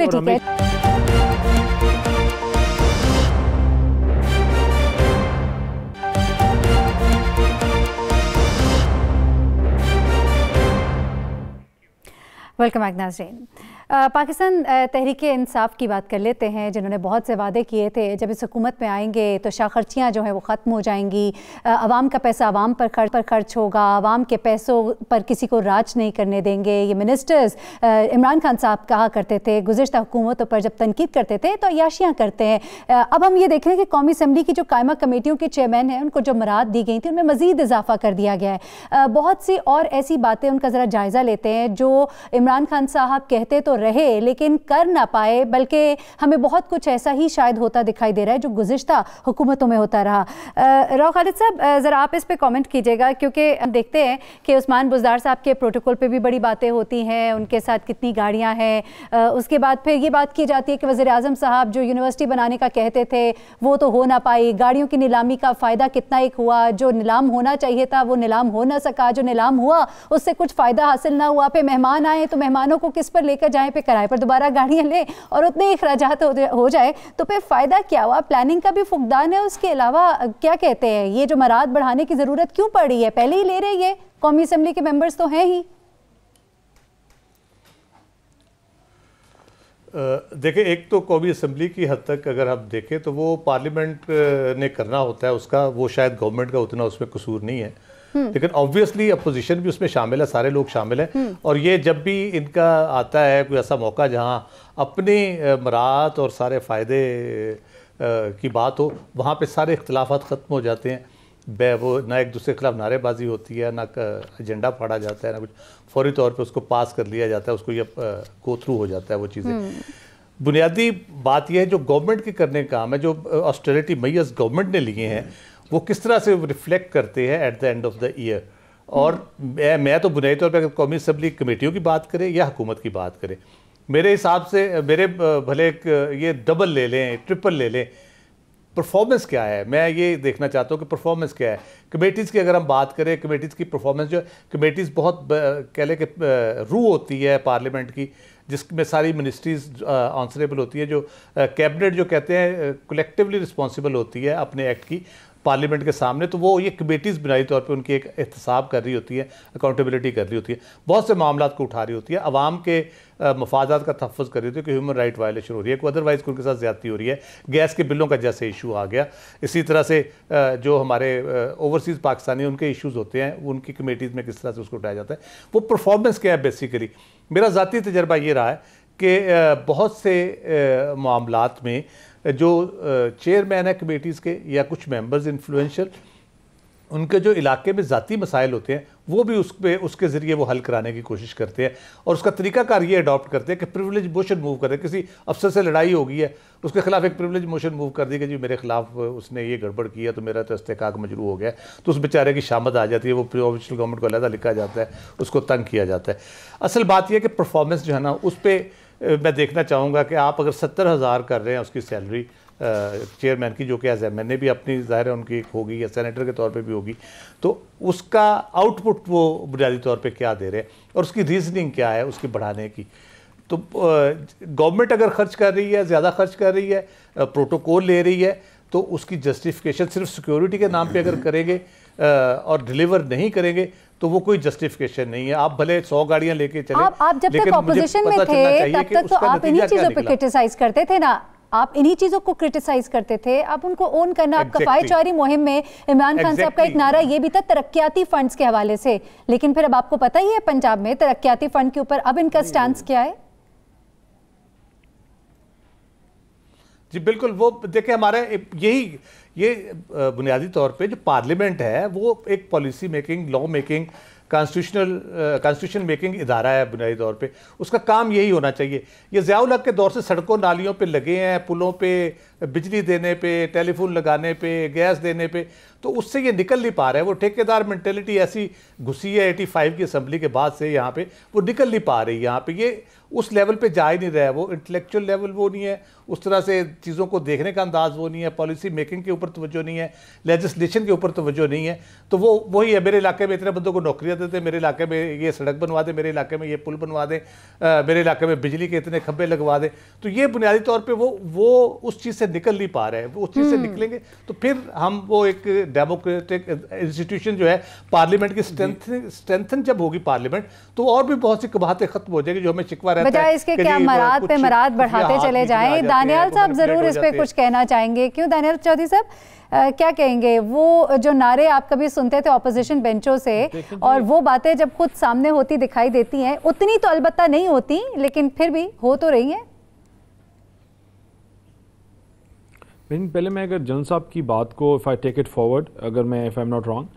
Welcome back नाज़रीन। पाकिस्तान तहरीक इंसाफ की बात कर लेते हैं, जिन्होंने बहुत से वादे किए थे जब इस हुकूमत में आएंगे तो शाखर्चियाँ जो हैं वो ख़त्म हो जाएंगी, आवाम का पैसा आवाम पर खर्च होगा, आवाम के पैसों पर किसी को राज नहीं करने देंगे। ये मिनिस्टर्स इमरान खान साहब कहा करते थे, गुज़िश्ता हुकूमतों पर जब तनकीद करते थे तो अय्याशियाँ करते हैं। अब हम ये देख रहे हैं कि कौमी असम्बली की जो कायमा कमेटियों के चेयरमैन हैं उनको जो मराद दी गई थी उनमें मज़ीद इजाफा कर दिया गया है। बहुत सी और ऐसी बातें उनका ज़रा जायज़ा लेते हैं जो इमरान खान साहब कहते तो रहे लेकिन कर ना पाए, बल्कि हमें बहुत कुछ ऐसा ही शायद होता दिखाई दे रहा है जो गुज़िश्ता हुकूमतों में होता रहा। राव खालिद साहब, ज़रा आप इस पे कमेंट कीजिएगा, क्योंकि हम देखते हैं कि उस्मान बुज़दार साहब के प्रोटोकॉल पे भी बड़ी बातें होती हैं, उनके साथ कितनी गाड़ियां हैं। उसके बाद फिर ये बात की जाती है कि वज़ीर आज़म साहब जो यूनिवर्सिटी बनाने का कहते थे वो तो हो ना पाई, गाड़ियों की नीलामी का फ़ायदा कितना एक हुआ, जो नीलाम होना चाहिए था वो नीलाम हो ना सका, जो नीलाम हुआ उससे कुछ फ़ायदा हासिल ना हुआ, पे मेहमान आए तो मेहमानों को किस पर लेकर जाएँ, पे किराए पर दोबारा गाड़ियां लें और उतने ही अखराजात हो जाए तो फिर फ़ायदा क्या हुआ। प्लानिंग का भी फुकदान है। उसके अलावा क्या कहते हैं, ये जो मराद बढ़ाने की ज़रूरत क्यों पड़ रही है? पहले ही ले रही है, कौमी असम्बली के मेंबर्स तो हैं ही। देखिए, एक तो कौमी असम्बली की हद तक अगर आप देखें तो वो पार्लियामेंट ने करना होता है उसका, वो शायद गवर्नमेंट का उतना उसमें कसूर नहीं है, लेकिन ऑब्वियसली अपोजिशन भी उसमें शामिल है, सारे लोग शामिल हैं। और ये जब भी इनका आता है कोई ऐसा मौका जहां अपनी मराहत और सारे फ़ायदे की बात हो, वहाँ पे सारे इख्तिलाफात ख़त्म हो जाते हैं। वो ना एक दूसरे के खिलाफ नारेबाजी होती है, ना एजेंडा फाड़ा जाता है, ना कुछ, फौरी तौर पे उसको पास कर लिया जाता है, उसको ये गो थ्रू हो जाता है वो चीज़ें। बुनियादी बात यह है जो गवर्नमेंट के करने का काम है, जो ऑस्टेरिटी मेजर्स गवर्नमेंट ने लिए हैं वो किस तरह से रिफ्लेक्ट करते हैं at the end of the year. और मैं तो बुनियादी तौर पर कौमी असम्बली कमेटियों की बात करें या हुकूमत की बात करें, मेरे हिसाब से मेरे भले ये डबल ले लें, ट्रिपल ले लें, परफॉर्मेंस क्या है, मैं ये देखना चाहता हूँ कि परफॉर्मेंस क्या है। कमेटीज़ की अगर हम बात करें, कमेटीज़ की परफॉर्मेंस जो कमेटीज़ बहुत कह लें कि रूह होती है पार्लियामेंट की, जिसमें सारी मिनिस्ट्रीज़ आंसरेबल होती है, जो कैबिनेट जो कहते हैं कलेक्टिवली रिस्पॉन्सिबल होती है अपने एक्ट की पार्लियामेंट के सामने, तो वो ये कमेटीज़ बुनियादी तौर पे उनकी एक एहतसाब कर रही होती है, अकाउंटेबिलिटी कर रही होती है, बहुत से मामलात को उठा रही होती है, अवाम के मफादात का तहफ़्फ़ुज़ कर रही होती है कि ह्यूमन राइट वायलेशन हो रही है, कोई अदरवाइज़ उनके साथ ज़्यादती हो रही है, गैस के बिलों का जैसे इशू आ गया, इसी तरह से जो हमारे ओवरसीज़ पाकिस्तानी उनके इशूज़ होते हैं उनकी कमेटीज़ में किस तरह से उसको उठाया जाता है। वो परफॉर्मेंस क्या है बेसिकली, मेरा ज़ाती तजर्बा ये रहा है कि बहुत से मामलात में जो चेयरमैन है कमेटीज़ के या कुछ मेंबर्स इन्फ्लुएंशियल, उनके जो इलाके में ज़ाती मसाइल होते हैं वो भी उसके ज़रिए वो हल कराने की कोशिश करते हैं, और उसका तरीक़ाकार ये अडॉप्ट करते हैं कि प्रिविलेज मोशन मूव करते हैं। किसी अफसर से लड़ाई हो गई है, उसके खिलाफ एक प्रिविलेज मोशन मूव कर दी कि जी मेरे खिलाफ उसने ये गड़बड़ किया तो मेरा तो इस्तेकाक मजरू हो गया, तो उस बेचारे की शामद आ जाती है, वो प्रोविंशियल गवर्नमेंट को अलहदा लिखा जाता है, उसको तंग किया जाता है। असल बात यह है कि परफॉर्मेंस जो है ना उस पर मैं देखना चाहूँगा कि आप अगर 70,000 कर रहे हैं उसकी सैलरी चेयरमैन की, जो कि एज एम एन ए भी अपनी ज़ाहिर है उनकी होगी या सेनेटर के तौर पे भी होगी, तो उसका आउटपुट वो बुनियादी तौर पे क्या दे रहे हैं और उसकी रीजनिंग क्या है उसकी बढ़ाने की। तो गवर्नमेंट अगर खर्च कर रही है, ज़्यादा खर्च कर रही है, प्रोटोकॉल ले रही है, तो उसकी जस्टिफिकेशन सिर्फ सिक्योरिटी के नाम पे अगर करेंगे और डिलीवर नहीं करेंगे तो वो कोई जस्टिफिकेशन नहीं है। आप भले 100 गाड़ियां लेके चले, आप जब तक ऑपोजिशन में थे तब तक तो आप इन्हीं चीजों पे क्रिटिसाइज करते थे ना, आप इन्हीं चीजों को क्रिटिसाइज करते थे। अब उनको ओन करना, आप कफायत चोरी मुहिम में इमरान खान साहब का एक नारा ये भी था तरक्याती फंड्स के हवाले से, लेकिन फिर अब आपको पता ही है पंजाब में तरक्याती फंड के ऊपर अब इनका स्टांस क्या है। जी बिल्कुल, वो देखिए हमारा ये बुनियादी तौर पे जो पार्लियामेंट है वो एक policy making, law making, constitution making इदारा है बुनियादी तौर पे। उसका काम यही होना चाहिए। ये ज़ियाउल हक के दौर से सड़कों नालियों पे लगे हैं, पुलों पे, बिजली देने पे, टेलीफोन लगाने पे, गैस देने पे, तो उससे ये निकल नहीं पा रहा है। वो ठेकेदार मेंटेलिटी ऐसी घुसी है 85 की असम्बली के बाद से यहाँ पे, वो निकल नहीं पा रही। यहाँ पे ये उस लेवल पे जा ही नहीं रहा है, वो इंटेलेक्चुअल लेवल वो नहीं है, उस तरह से चीज़ों को देखने का अंदाज वो नहीं है, पॉलिसी मेकिंग के ऊपर तवज्जो नहीं है, लेजिस्लेशन के ऊपर तवज्जो नहीं है। तो वो वही है, मेरे इलाके में इतने बंदों को नौकरियाँ देते, मेरे इलाके में ये सड़क बनवा दे, मेरे इलाके में ये पुल बनवा दे, मेरे इलाके में बिजली के इतने खंभे लगवा दे। तो ये बुनियादी तौर पर वो उस चीज़ से निकल नहीं पा रहे हैं। उस चीज़ से निकलेंगे तो फिर हम वो एक डेमोक्रेटिक इंस्टीट्यूशन जो है पार्लियामेंट की स्ट्रेंथन जब होगी पार्लियामेंट, तो और भी बहुत सी कबाहतें खत्म हो जाएगी जो हमें शिकवा रहता है। बजाय इसके क्या मराद पे मराद बढ़ाते चले जाएं। दानियाल साहब जरूर इस पे कुछ कहना चाहेंगे, क्यों दानियाल चौधरी साहब क्या कहेंगे? वो जो नारे आप कभी सुनते थे ऑपोजिशन बेंचों से, और वो बातें जब खुद सामने होती दिखाई देती हैं, उतनी तो अलबत्ता नहीं होती लेकिन फिर भी हो तो रही हैं। पहले मैं अगर जनरल साहब की बात को if I take it forward, अगर मैं if I am not wrong,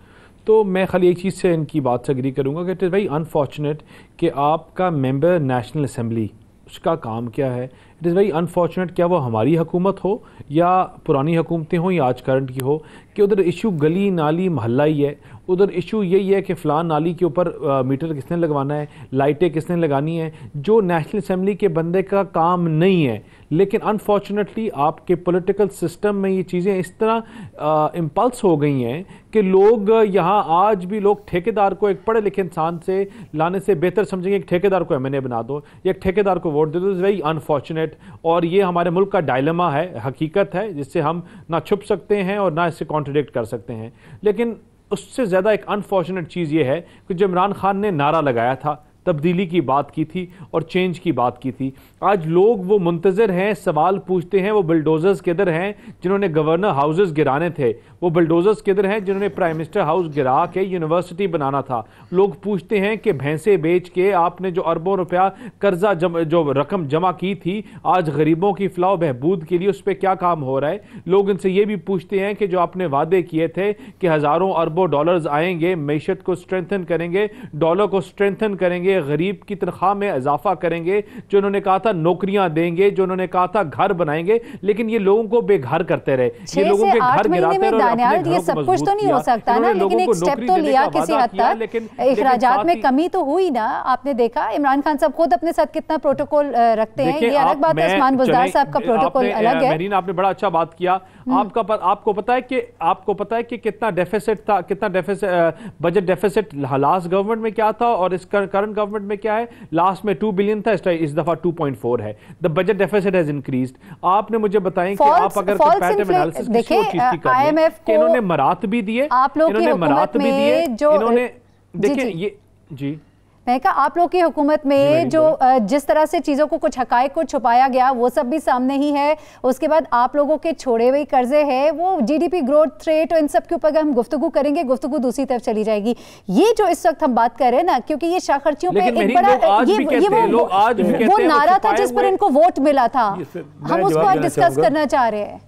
तो मैं खाली एक चीज़ से इनकी बात से एग्री करूँगा कि इट इज़ वेरी अनफॉर्चुनेट कि आपका मेंबर नेशनल असम्बली, उसका काम क्या है। इट इज़ वेरी अनफॉर्चुनेट, क्या वो हमारी हुकूमत हो या पुरानी हुकूमतें हों या आज करंट की हो, कि उधर इशू गली नाली मोहल्ला ही है। उधर इशू यही है कि फ़लान नाली के ऊपर मीटर किसने लगवाना है, लाइटें किसने लगानी है, जो नेशनल असम्बली के बंदे का काम नहीं है। लेकिन अनफॉर्चुनेटली आपके पॉलिटिकल सिस्टम में ये चीज़ें इस तरह इम्पल्स हो गई हैं कि लोग यहाँ आज भी लोग ठेकेदार को एक पढ़े लिखे इंसान से लाने से बेहतर समझेंगे एक ठेकेदार को एमएनए बना दो या एक ठेकेदार को वोट दे दो। इज़ वेरी अनफॉर्चुनेट, और ये हमारे मुल्क का डायलेमा है, हकीकत है जिससे हम ना छुप सकते हैं और ना इससे कॉन्ट्रडिक्ट कर सकते हैं। लेकिन उससे ज़्यादा एक अनफॉर्चुनेट चीज़ ये है कि जो इमरान खान ने नारा लगाया था, तब्दीली की बात की थी और चेंज की बात की थी, आज लोग वो मुंतज़र हैं, सवाल पूछते हैं वो बुलडोज़र्स किधर हैं जिन्होंने गवर्नर हाउसेस गिराने थे, वो बुलडोज़र्स किधर हैं जिन्होंने प्राइम मिनिस्टर हाउस गिरा के यूनिवर्सिटी बनाना था। लोग पूछते हैं कि भैंसे बेच के आपने जो अरबों रुपया कर्जा जो रकम जमा की थी, आज गरीबों की फलाह बहबूद के लिए उस पर क्या काम हो रहा है। लोग इनसे ये भी पूछते हैं कि जो आपने वादे किए थे कि हज़ारों अरबों डॉलर्स आएंगे, मैशत को स्ट्रेंथन करेंगे, डॉलर को स्ट्रेंथन करेंगे, गरीब की तनख्वाह में इजाफा करेंगे, जो उन्होंने कहा था नौकरियां देंगे, जो उन्होंने कहा था घर बनाएंगे, लेकिन ये लोगों को बेघर करते रहे, ये लोगों के घर गिराते रहे। ये सब कुछ तो नहीं हो सकता ना, लेकिन एक स्टेप तो लिया किसी हद तक, इखराजात में कमी तो हुई ना। आपने देखा इमरान खान साहब खुद अपने साथ कितना प्रोटोकॉल रखते हैं, ये अलग बात है, उस्मान बुज़दार साहब का प्रोटोकॉल अलग है। मेरीन, आपने बड़ा अच्छा बात किया। आपको पता है कि कितना डेफिसिट था, कितना बजट डेफिसिट लास्ट गवर्नमेंट में क्या था और इस करंट गवर्नमेंट में क्या है। लास्ट में 2 बिलियन था, इस दफा 2.4 है। The budget deficit has increased. आपने मुझे बताएं कि आप अगर कंपैरेटिव एनालिसिस देखिए, IMF को इन्होंने मरात भी दिए, आप लोग की हुकूमत में जो इन्होंने देखिए ये जी मैं कहा आप लोग की हुकूमत में जो जिस तरह से चीज़ों को कुछ हकायक को छुपाया गया वो सब भी सामने ही है। उसके बाद आप लोगों के छोड़े हुए कर्जे हैं, वो GDP ग्रोथ रेट और इन सब के ऊपर हम गुफ्तगू करेंगे, गुफ्तगू दूसरी तरफ चली जाएगी। ये जो इस वक्त हम बात कर रहे हैं ना, क्योंकि ये शाखर्चियों पे एक बड़ा वो नारा था जिस पर इनको वोट मिला था, हम उसको आज डिस्कस करना चाह रहे हैं।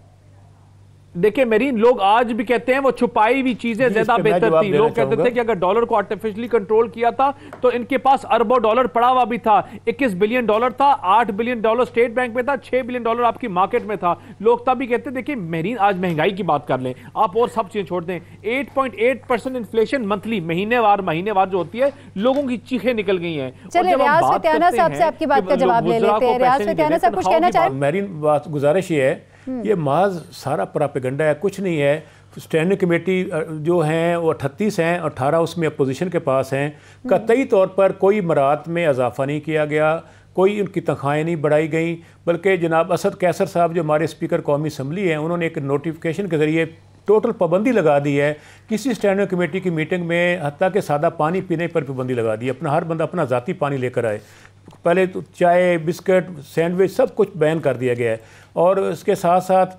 देखिए मेरीन, लोग आज भी कहते हैं वो छुपाई हुई चीजें ज्यादा बेहतर थी। लोग कहते थे कि अगर डॉलर को आर्टिफिशियली कंट्रोल किया था तो इनके पास अरबों डॉलर पड़ा हुआ भी था। 21 बिलियन डॉलर था, 8 बिलियन डॉलर स्टेट बैंक में था, 6 बिलियन डॉलर आपकी मार्केट में था। लोग तभी कहते, देखिए मेरीन, आज महंगाई की बात कर लें आप और सब चीजें छोड़ दें, 8.8% इन्फ्लेशन मंथली, महीनेवार जो होती है, लोगों की चीखें निकल गई हैं। चलिए रियाज फतियाना साहब से आपकी बात का जवाब ले लेते हैं। रियाज फतियाना साहब कुछ कहना चाहें? मेरीन, बात गुजारिश ये है, ये माज सारा प्रोपेगेंडा है, कुछ नहीं है। स्टैंडिंग कमेटी जो हैं वो 38 हैं, 18 उसमें अपोजिशन के पास हैं। कतई तौर पर कोई मरात में इजाफा नहीं किया गया, कोई उनकी तनख्वाहें नहीं बढ़ाई गई, बल्कि जनाब असद कैसर साहब जो हमारे स्पीकर कौमी असम्बली हैं, उन्होंने एक नोटिफिकेशन के ज़रिए टोटल पाबंदी लगा दी है किसी स्टैंडिंग कमेटी की मीटिंग में, हत्ता कि सादा पानी पीने पर पाबंदी लगा दी, अपना हर बंदा अपना ज़ाती पानी लेकर आए। पहले तो चाय, बिस्किट, सैंडविच सब कुछ बैन कर दिया गया है। और इसके साथ साथ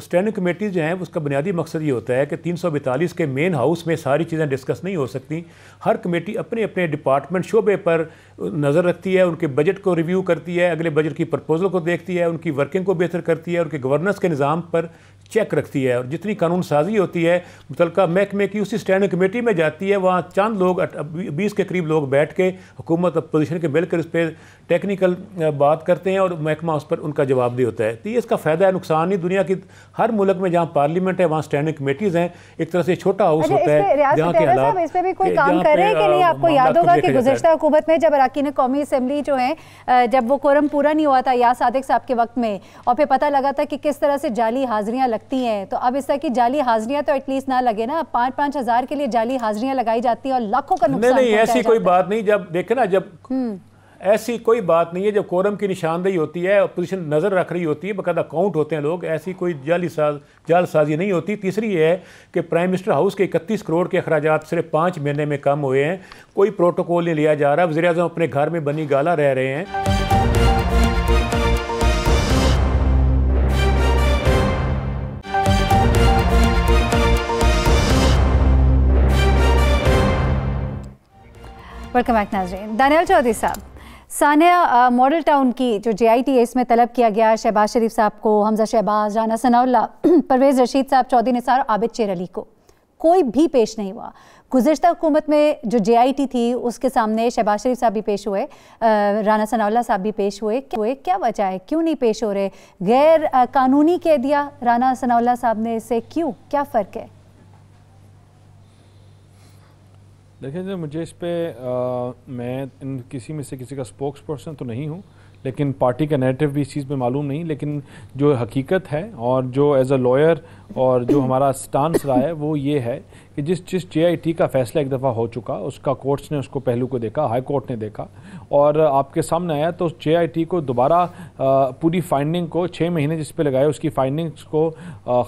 स्टैंडिंग कमेटीज़ जो हैं उसका बुनियादी मकसद ये होता है कि 342 के मेन हाउस में सारी चीज़ें डिस्कस नहीं हो सकती। हर कमेटी अपने अपने डिपार्टमेंट शोबे पर नज़र रखती है, उनके बजट को रिव्यू करती है, अगले बजट की प्रपोजल को देखती है, उनकी वर्किंग को बेहतर करती है, उनके गवर्नेंस के निज़ाम पर चेक रखती है। और जितनी कानून साजी होती है मुतल्लिका महकमे की उसी स्टैंडिंग कमेटी में जाती है। वहाँ चंद लोग 20 के करीब लोग बैठ के हुकूमत अपोजिशन के मिलकर उस पर टेक्निकल बात करते हैं और महकमा उस पर उनका जवाबदेही होता है। तो ये इसका फ़ायदा है, नुकसान नहीं। दुनिया की हर मुल्क में जहाँ पार्लियामेंट है वहाँ स्टैंडिंग कमेटीज़ हैं, एक तरह से छोटा हाउस होता है जहाँ के हालात इस पे भी कोई काम कर रहे हैं कि नहीं? आपको याद होगा कि गुज़श्ता हुकूमत में जब अरकान कौमी असम्बली जो है जब वो कोरम पूरा नहीं हुआ था या सादिक साहब के वक्त में, और फिर पता लगा था कि किस तरह से जाली हाजिरियाँ लगती हैं, तो अब इस तरह की जाली हाजिरियाँ तो एटलीस्ट ना लगे ना। 5-5 हज़ार के लिए जाली हाजिरियाँ लगाई जाती है और लाखों का नुकसान। नहीं, ऐसी कोई बात नहीं। जब देखे ना, जब ऐसी कोई बात नहीं है, जब कोरम की निशानदेही होती है, अपोजिशन नज़र रख रही होती है, बाकायदा काउंट होते हैं लोग, ऐसी कोई जालसाजी नहीं होती। तीसरी है कि प्राइम मिनिस्टर हाउस के 31 करोड़ के अखराजात सिर्फ 5 महीने में कम हुए हैं, कोई प्रोटोकॉल नहीं लिया जा रहा, वज़ीर-ए-आज़म अपने घर में बनी गाला रह रहे हैं। वेलकम बैक नाज़रीन। दानियाल चौधरी साहब, सानिया मॉडल टाउन की जो JIT है इसमें तलब किया गया शहबाज शरीफ साहब को, हमजा शहबाज, राना सनाउल्लाह, परवेज़ रशीद साहब, चौधरी निसार, आबिद शेर अली को, कोई भी पेश नहीं हुआ। गुज़श्ता हुकूमत में जो JIT थी उसके सामने शहबाज शरीफ साहब भी पेश हुए, राना सनाउल्लाह साहब भी पेश हुए। क्या वजह है, क्यों नहीं पेश हो रहे? गैर कानूनी कह दिया राना सनाउल्लाह साहब ने इसे, क्यों, क्या फ़र्क है? देखिए जो मुझे इस पे मैं इन किसी में से किसी का स्पोक्स पर्सन तो नहीं हूँ, लेकिन पार्टी का नैरेटिव भी इस चीज़ में मालूम नहीं, लेकिन जो हकीकत है और जो एज अ लॉयर और जो हमारा स्टांस रहा है वो ये है कि जिस JIT का फैसला एक दफ़ा हो चुका, उसका कोर्ट्स ने उसको पहलू को देखा, हाई कोर्ट ने देखा और आपके सामने आया, तो JIT को दोबारा पूरी फाइंडिंग को 6 महीने जिस पे लगाए उसकी फाइंडिंग्स को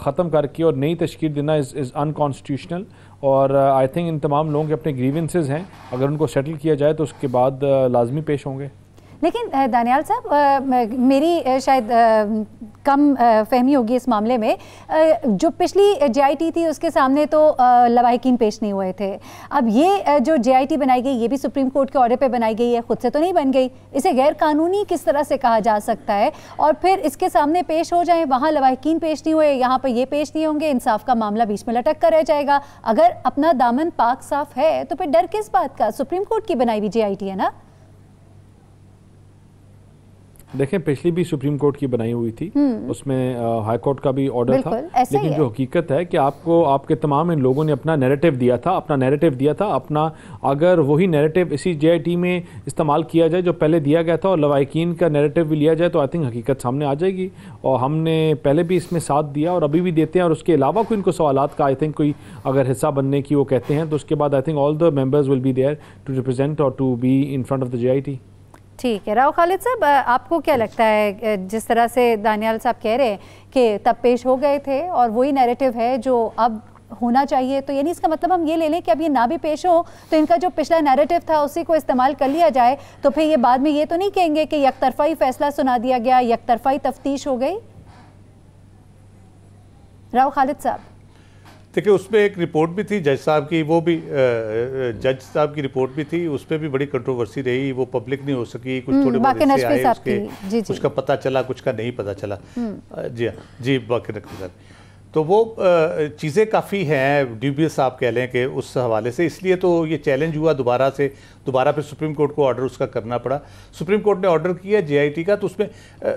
ख़त्म करके और नई तशकील देना इज़ अनकॉन्स्टिट्यूशनल। और आई थिंक इन तमाम लोगों के अपने ग्रीवेंसेस हैं, अगर उनको सेटल किया जाए तो उसके बाद लाजमी पेश होंगे। लेकिन दानियाल साहब, मेरी शायद कम फहमी होगी इस मामले में, जो पिछली JIT थी उसके सामने तो लवाहिकीन पेश नहीं हुए थे। अब ये जो JIT बनाई गई ये भी सुप्रीम कोर्ट के ऑर्डर पे बनाई गई है, खुद से तो नहीं बन गई, इसे गैर कानूनी किस तरह से कहा जा सकता है? और फिर इसके सामने पेश हो जाए, वहाँ लवाहिकीन पेश नहीं हुए, यहाँ पर ये पेश नहीं होंगे, इंसाफ का मामला बीच में लटक कर रह जाएगा। अगर अपना दामन पाक साफ है तो फिर डर किस बात का? सुप्रीम कोर्ट की बनाई हुई JIT है ना। देखें पिछली भी सुप्रीम कोर्ट की बनाई हुई थी, उसमें हाई कोर्ट का भी ऑर्डर था, लेकिन जो हकीकत है कि आपको आपके तमाम इन लोगों ने अपना नैरेटिव दिया था, अपना अगर वही नैरेटिव इसी JIT में इस्तेमाल किया जाए जो पहले दिया गया था और लवाहिकीन का नैरेटिव भी लिया जाए तो आई थिंक हकीकत सामने आ जाएगी। और हमने पहले भी इसमें साथ दिया और अभी भी देते हैं, और उसके अलावा कोई इनको सवालात का आई थिंक कोई अगर हिस्सा बनने की वो कहते हैं तो उसके बाद I think all the members will be there to represent और to be in front of the JIT। ठीक है। राव खालिद साहब, आपको क्या लगता है, जिस तरह से दानियाल साहब कह रहे हैं कि तब पेश हो गए थे और वही नैरेटिव है जो अब होना चाहिए, तो यानी इसका मतलब हम ये ले लें कि अब ये ना भी पेश हो तो इनका जो पिछला नैरेटिव था उसी को इस्तेमाल कर लिया जाए, तो फिर ये बाद में ये तो नहीं कहेंगे कि यकतरफा ही फैसला सुना दिया गया, यकतरफा ही तफ्तीश हो गई? राव खालिद साहब, देखिए उसमें एक रिपोर्ट भी थी जज साहब की, वो भी जज साहब की रिपोर्ट भी थी, उस पर भी बड़ी कंट्रोवर्सी रही, वो पब्लिक नहीं हो सकी, कुछ थोड़े बहुत हिस्से आए उसके, कुछ का पता चला, कुछ का नहीं पता चला। जी हाँ, जी बाकी नकवी साहब, तो वो चीज़ें काफ़ी हैं ड्यूबियस आप कह लें कि उस हवाले से, इसलिए तो ये चैलेंज हुआ दोबारा फिर सुप्रीम कोर्ट को ऑर्डर उसका करना पड़ा। सुप्रीम कोर्ट ने ऑर्डर किया JIT का, तो उसमें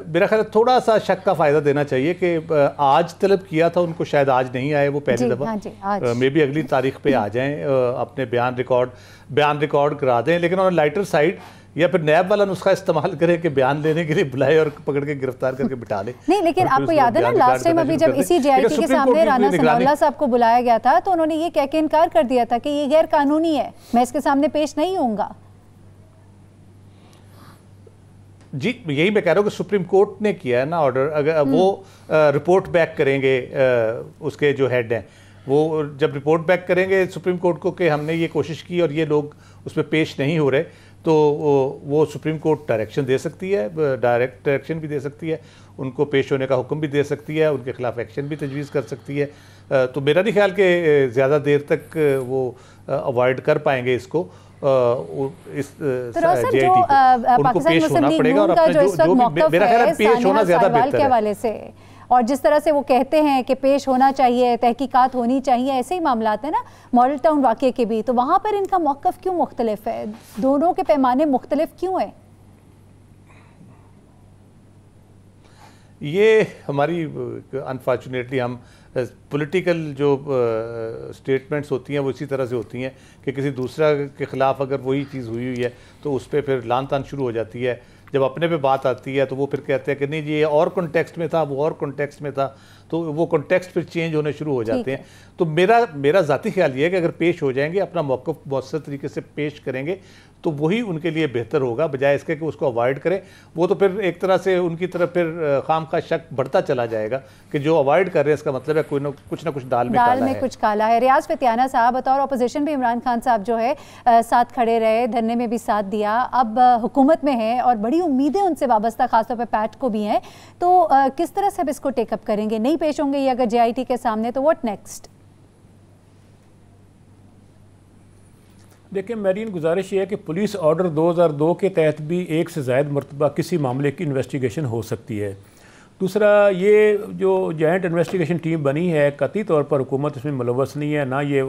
मेरा ख्याल थोड़ा सा शक का फ़ायदा देना चाहिए कि आज तलब किया था उनको, शायद आज नहीं आए वो पहली दफ़ा, मे बी अगली तारीख पे आ जाएं, अपने बयान रिकॉर्ड करा दें, लेकिन उन्होंने लाइटर साइड या फिर नैब वाला नुस्खा इस्तेमाल करें कि बयान लेने के लिए बुलाए और पकड़ के गिरफ्तार करके बिठा ले। नहीं, लेकिन आपको याद है ना लास्ट टाइम अभी जब इसी JIT के सामने राना सनाउल्लाह साहब को बुलाया गया था तो उन्होंने ये कह के इनकार कर दिया था कि ये गैर कानूनी है, मैं इसके सामने पेश नहीं होऊंगा। जी, यही मैं कह रहा हूँ कि सुप्रीम कोर्ट ने किया है ना ऑर्डर। अगर वो रिपोर्ट बैक करेंगे, उसके जो हेड हैं वो जब रिपोर्ट बैक करेंगे सुप्रीम कोर्ट को कि हमने ये कोशिश की और ये लोग उस पर पेश नहीं हो रहे, तो वो सुप्रीम कोर्ट डायरेक्शन दे सकती है, डायरेक्ट डायरेक्शन भी दे सकती है, उनको पेश होने का हुक्म भी दे सकती है, उनके खिलाफ एक्शन भी तजवीज़ कर सकती है। तो मेरा नहीं ख्याल कि ज़्यादा देर तक वो अवॉइड कर पाएंगे इसको। इस JIT को उनको पेश होना पड़ेगा और अपने जो भी मेरा ख्याल है पेश होना ज़्यादा बेहतर है हवाले से। और जिस तरह से वो कहते हैं कि पेश होना चाहिए, तहकीकात होनी चाहिए, ऐसे ही मामलात है ना मॉडल टाउन वाक़े के भी, तो वहाँ पर इनका मौक़िफ़ क्यों मुख्तलिफ है? दोनों के पैमाने मुख्तलिफ क्यों हैं? ये हमारी अनफॉर्चुनेटली हम पॉलिटिकल जो स्टेटमेंट्स होती हैं वो इसी तरह से होती हैं कि किसी दूसरा के ख़िलाफ़ अगर वही चीज़ हुई है तो उस पर फिर लान तान शुरू हो जाती है। जब अपने पे बात आती है तो वो फिर कहते हैं कि नहीं जी ये और कॉन्टेक्स्ट में था, वो और कॉन्टेक्स्ट में था, तो वो कॉन्टेक्स्ट फिर चेंज होने शुरू हो जाते हैं। तो मेरा ज़ाती ख्याल ये है कि अगर पेश हो जाएंगे, अपना मौक़िफ़ मौसर तरीके से पेश करेंगे तो वही उनके लिए बेहतर होगा, बजाय इसके कि उसको अवॉइड करें। वो तो फिर एक तरह से उनकी तरफ फिर खामखा शक बढ़ता चला जाएगा कि जो अवॉइड कर रहे हैं इसका मतलब है कोई ना कुछ दाल में कुछ काला है। रियाज फितियाना साहब, बतौर अपोजिशन भी इमरान खान साहब जो है साथ खड़े रहे, धरने में भी साथ दिया, अब हुकूमत में है और बड़ी उम्मीदें उनसे वाबस्ता खासतौर पर पैट को भी हैं, तो किस तरह से अब इसको टेकअप करेंगे? नहीं पेश होंगे ये अगर JIT के सामने, तो व्हाट नेक्स्ट? देखिए, मेरी गुजारिश ये है कि पुलिस ऑर्डर 2002 के तहत भी एक से ज़ायद मरतबा किसी मामले की इन्वेस्टिगेशन हो सकती है। दूसरा, ये जो जॉइंट इन्वेस्टिगेशन टीम बनी है कतई तौर पर हुकूमत इसमें मुलव्वस नहीं है, ना ये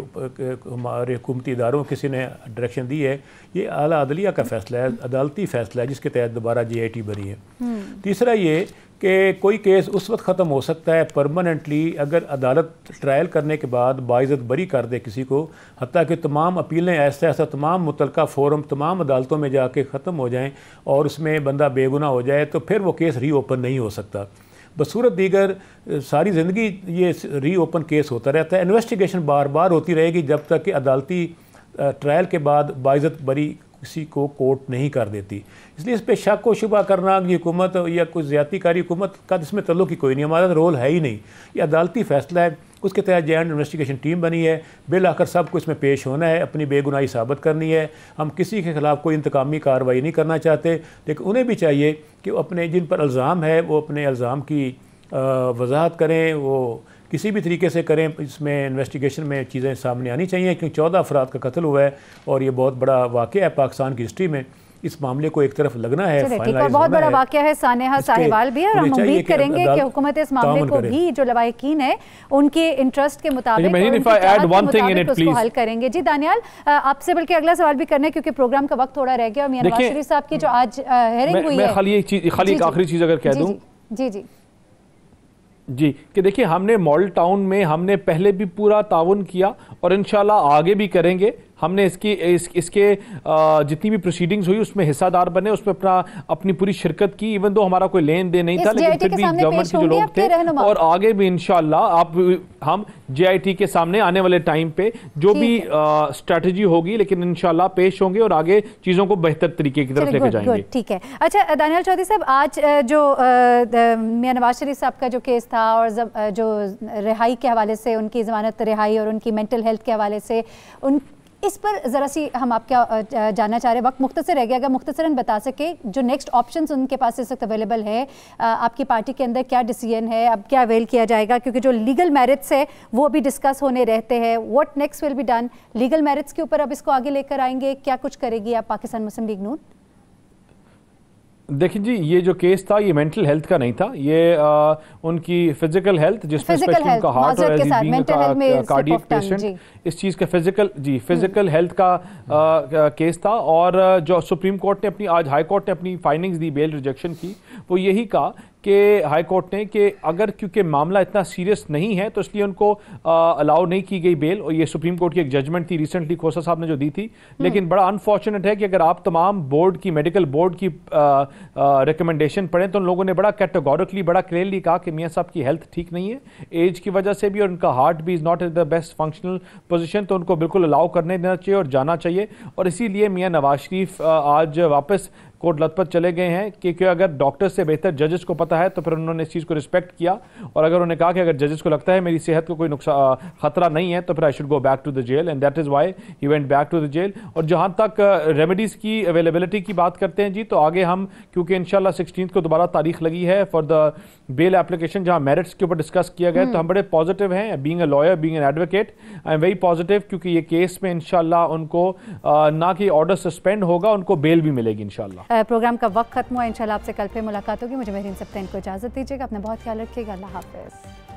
हमारे हुकूमती इदारों किसी ने डायरेक्शन दी है, ये आला अदलिया का फ़ैसला है, अदालती फ़ैसला है जिसके तहत दोबारा JIT बनी है। तीसरा ये कि कोई केस उस वक्त ख़त्म हो सकता है परमानेंटली अगर अदालत ट्रायल करने के बाद बाइज़्ज़त बरी कर दे किसी को, हत्ता कि तमाम अपीलें ऐसा तमाम मुतलका फ़ोरम तमाम अदालतों में जाके ख़त्म हो जाएं और उसमें बंदा बेगुनाह हो जाए, तो फिर वो केस रीओपन नहीं हो सकता। बसूरत दीगर सारी ज़िंदगी ये रीओपन केस होता रहता है। इन्वेस्टिगेशन बार बार होती रहेगी जब तक कि अदालती ट्रायल के बाद बाइज़्ज़त बरी किसी को कोर्ट नहीं कर देती। इसलिए इस पर शक व शुबा करना कि हुकूमत या कुछ ज़्यादतीकारी हुकूमत का इसमें तल्लुक़ ही कोई नहीं, हमारा रोल है ही नहीं। ये अदालती फ़ैसला है, उसके तहत जॉइंट इन्वेस्टिगेशन टीम बनी है, बिल आखिर सबको इसमें पेश होना है, अपनी बेगुनाही साबित करनी है। हम किसी के ख़िलाफ़ कोई इंतकामी कार्रवाई नहीं करना चाहते, लेकिन उन्हें भी चाहिए कि अपने जिन पर इल्ज़ाम है वो अपने इल्ज़ाम की वजाहत करें, वो किसी भी तरीके से करें। इसमें इन्वेस्टिगेशन में चीज़ें सामने आनी चाहिए क्योंकि 14 अफराद का कत्ल हुआ है और ये बहुत बड़ा वाक़या है पाकिस्तान की हिस्ट्री में। इस मामले को एक तरफ लगना है, और बहुत बड़ा वाक़या है। सानेहा साहिवाल भी है और हम उम्मीद करेंगे कि हुकूमत इस मामले को भी जो लवाहिकीन है उनके इंटरेस्ट के मुताबिक उसको हल करेंगे। जी दानियाल, आपसे बल्कि अगला सवाल भी करना है क्योंकि प्रोग्राम का वक्त थोड़ा रह गया और मियां नवाज शरीफ साहब की जो आज हेयरिंग हुई है। खाली एक आखिरी चीज़ अगर कह दूँ जी कि देखिए, हमने मॉडल टाउन में हमने पहले भी पूरा ताउन किया और इंशाल्लाह आगे भी करेंगे। हमने इसके जितनी भी प्रोसीडिंग्स हुई उसमें हिस्सादार बने, उसमें अपनी पूरी शिरकत की, इवन दो हमारा कोई लेन देन नहीं था, लेकिन फिर भी गवर्नमेंट के जो लोग थे और आगे भी इंशाल्लाह हम JIT के सामने आने वाले टाइम पे जो भी स्ट्रैटेजी होगी, लेकिन इंशाल्लाह पेश होंगे और आगे चीज़ों को बेहतर तरीके की तरफ लेकर जाएंगे। ठीक है। अच्छा दानियाल चौधरी साहब, आज जो मियां नवाज शरीफ साहब का जो केस था और जो रिहाई के हवाले से, उनकी ज़मानत रिहाई और उनकी मेंटल हेल्थ के हवाले से, उन इस पर ज़रा सी हम आपका जानना चाह रहे हैं। वक्त मुख्तसर रह गया, अगर मुख्तसरन बता सके जो नेक्स्ट ऑप्शंस उनके पास इस वक्त अवेलेबल है, आपकी पार्टी के अंदर क्या डिसीजन है, अब क्या अवेल किया जाएगा, क्योंकि जो लीगल मेरिट्स है वो अभी डिस्कस होने रहते हैं। What next will be done, legal merits के ऊपर अब इसको आगे लेकर आएंगे, क्या कुछ करेगी आप पाकिस्तान मुस्लिम लीग नून? देखिए जी, ये जो केस था ये मेंटल हेल्थ का नहीं था, ये उनकी फिजिकल हेल्थ, जिसमें स्पेशली उनका हार्ट और कार्डियक पेशेंट, इस चीज़ का फिजिकल हेल्थ का केस था। और जो सुप्रीम कोर्ट ने आज हाई कोर्ट ने अपनी फाइंडिंग्स दी बेल रिजेक्शन की, वो यही कहा कि हाई कोर्ट ने कि अगर क्योंकि मामला इतना सीरियस नहीं है तो इसलिए उनको अलाउ नहीं की गई बेल। और ये सुप्रीम कोर्ट की एक जजमेंट थी रिसेंटली खोसा साहब ने जो दी थी। लेकिन बड़ा अनफॉर्चुनेट है कि अगर आप तमाम बोर्ड की, मेडिकल बोर्ड की रिकमेंडेशन पढ़ें तो उन लोगों ने बड़ा कैटेगोरिकली, बड़ा क्लियरली कहा कि मियाँ साहब की हेल्थ ठीक नहीं है एज की वजह से भी, और उनका हार्ट भी is not in the best functional position, तो उनको बिल्कुल अलाउ करने देना चाहिए और जाना चाहिए। और इसीलिए मियाँ नवाज शरीफ आज वापस कोर्ट लथपथ चले गए हैं, क्योंकि अगर डॉक्टर से बेहतर जजेस को पता है तो फिर उन्होंने इस चीज़ को रिस्पेक्ट किया, और अगर उन्होंने कहा कि अगर जजेस को लगता है मेरी सेहत को कोई नुकसान खतरा नहीं है तो फिर I should go back to the jail, and that is why he went back to the jail. और जहाँ तक रेमेडीज़ की अवेलेबिलिटी की बात करते हैं जी, तो आगे हम, क्योंकि इंशाल्लाह 16 को दोबारा तारीख लगी है फॉर द बेल एप्लीकेशन, जहाँ मेरिट्स के ऊपर डिस्कस किया गया, तो हम बड़े पॉजिटिव हैं। Being a lawyer, being an advocate, I am very positive, क्योंकि ये केस में इंशाल्लाह उनको ना कि ऑर्डर सस्पेंड होगा, उनको बेल भी मिलेगी इंशाल्लाह। प्रोग्राम का वक्त खत्म हुआ, इंशाल्लाह आपसे कल फिर मुलाकात होगी। मुझे मेहरीन सब्तैन को इजाजत दीजिएगा, अपना बहुत ख्याल रखिएगा। अल्लाह हाफिज।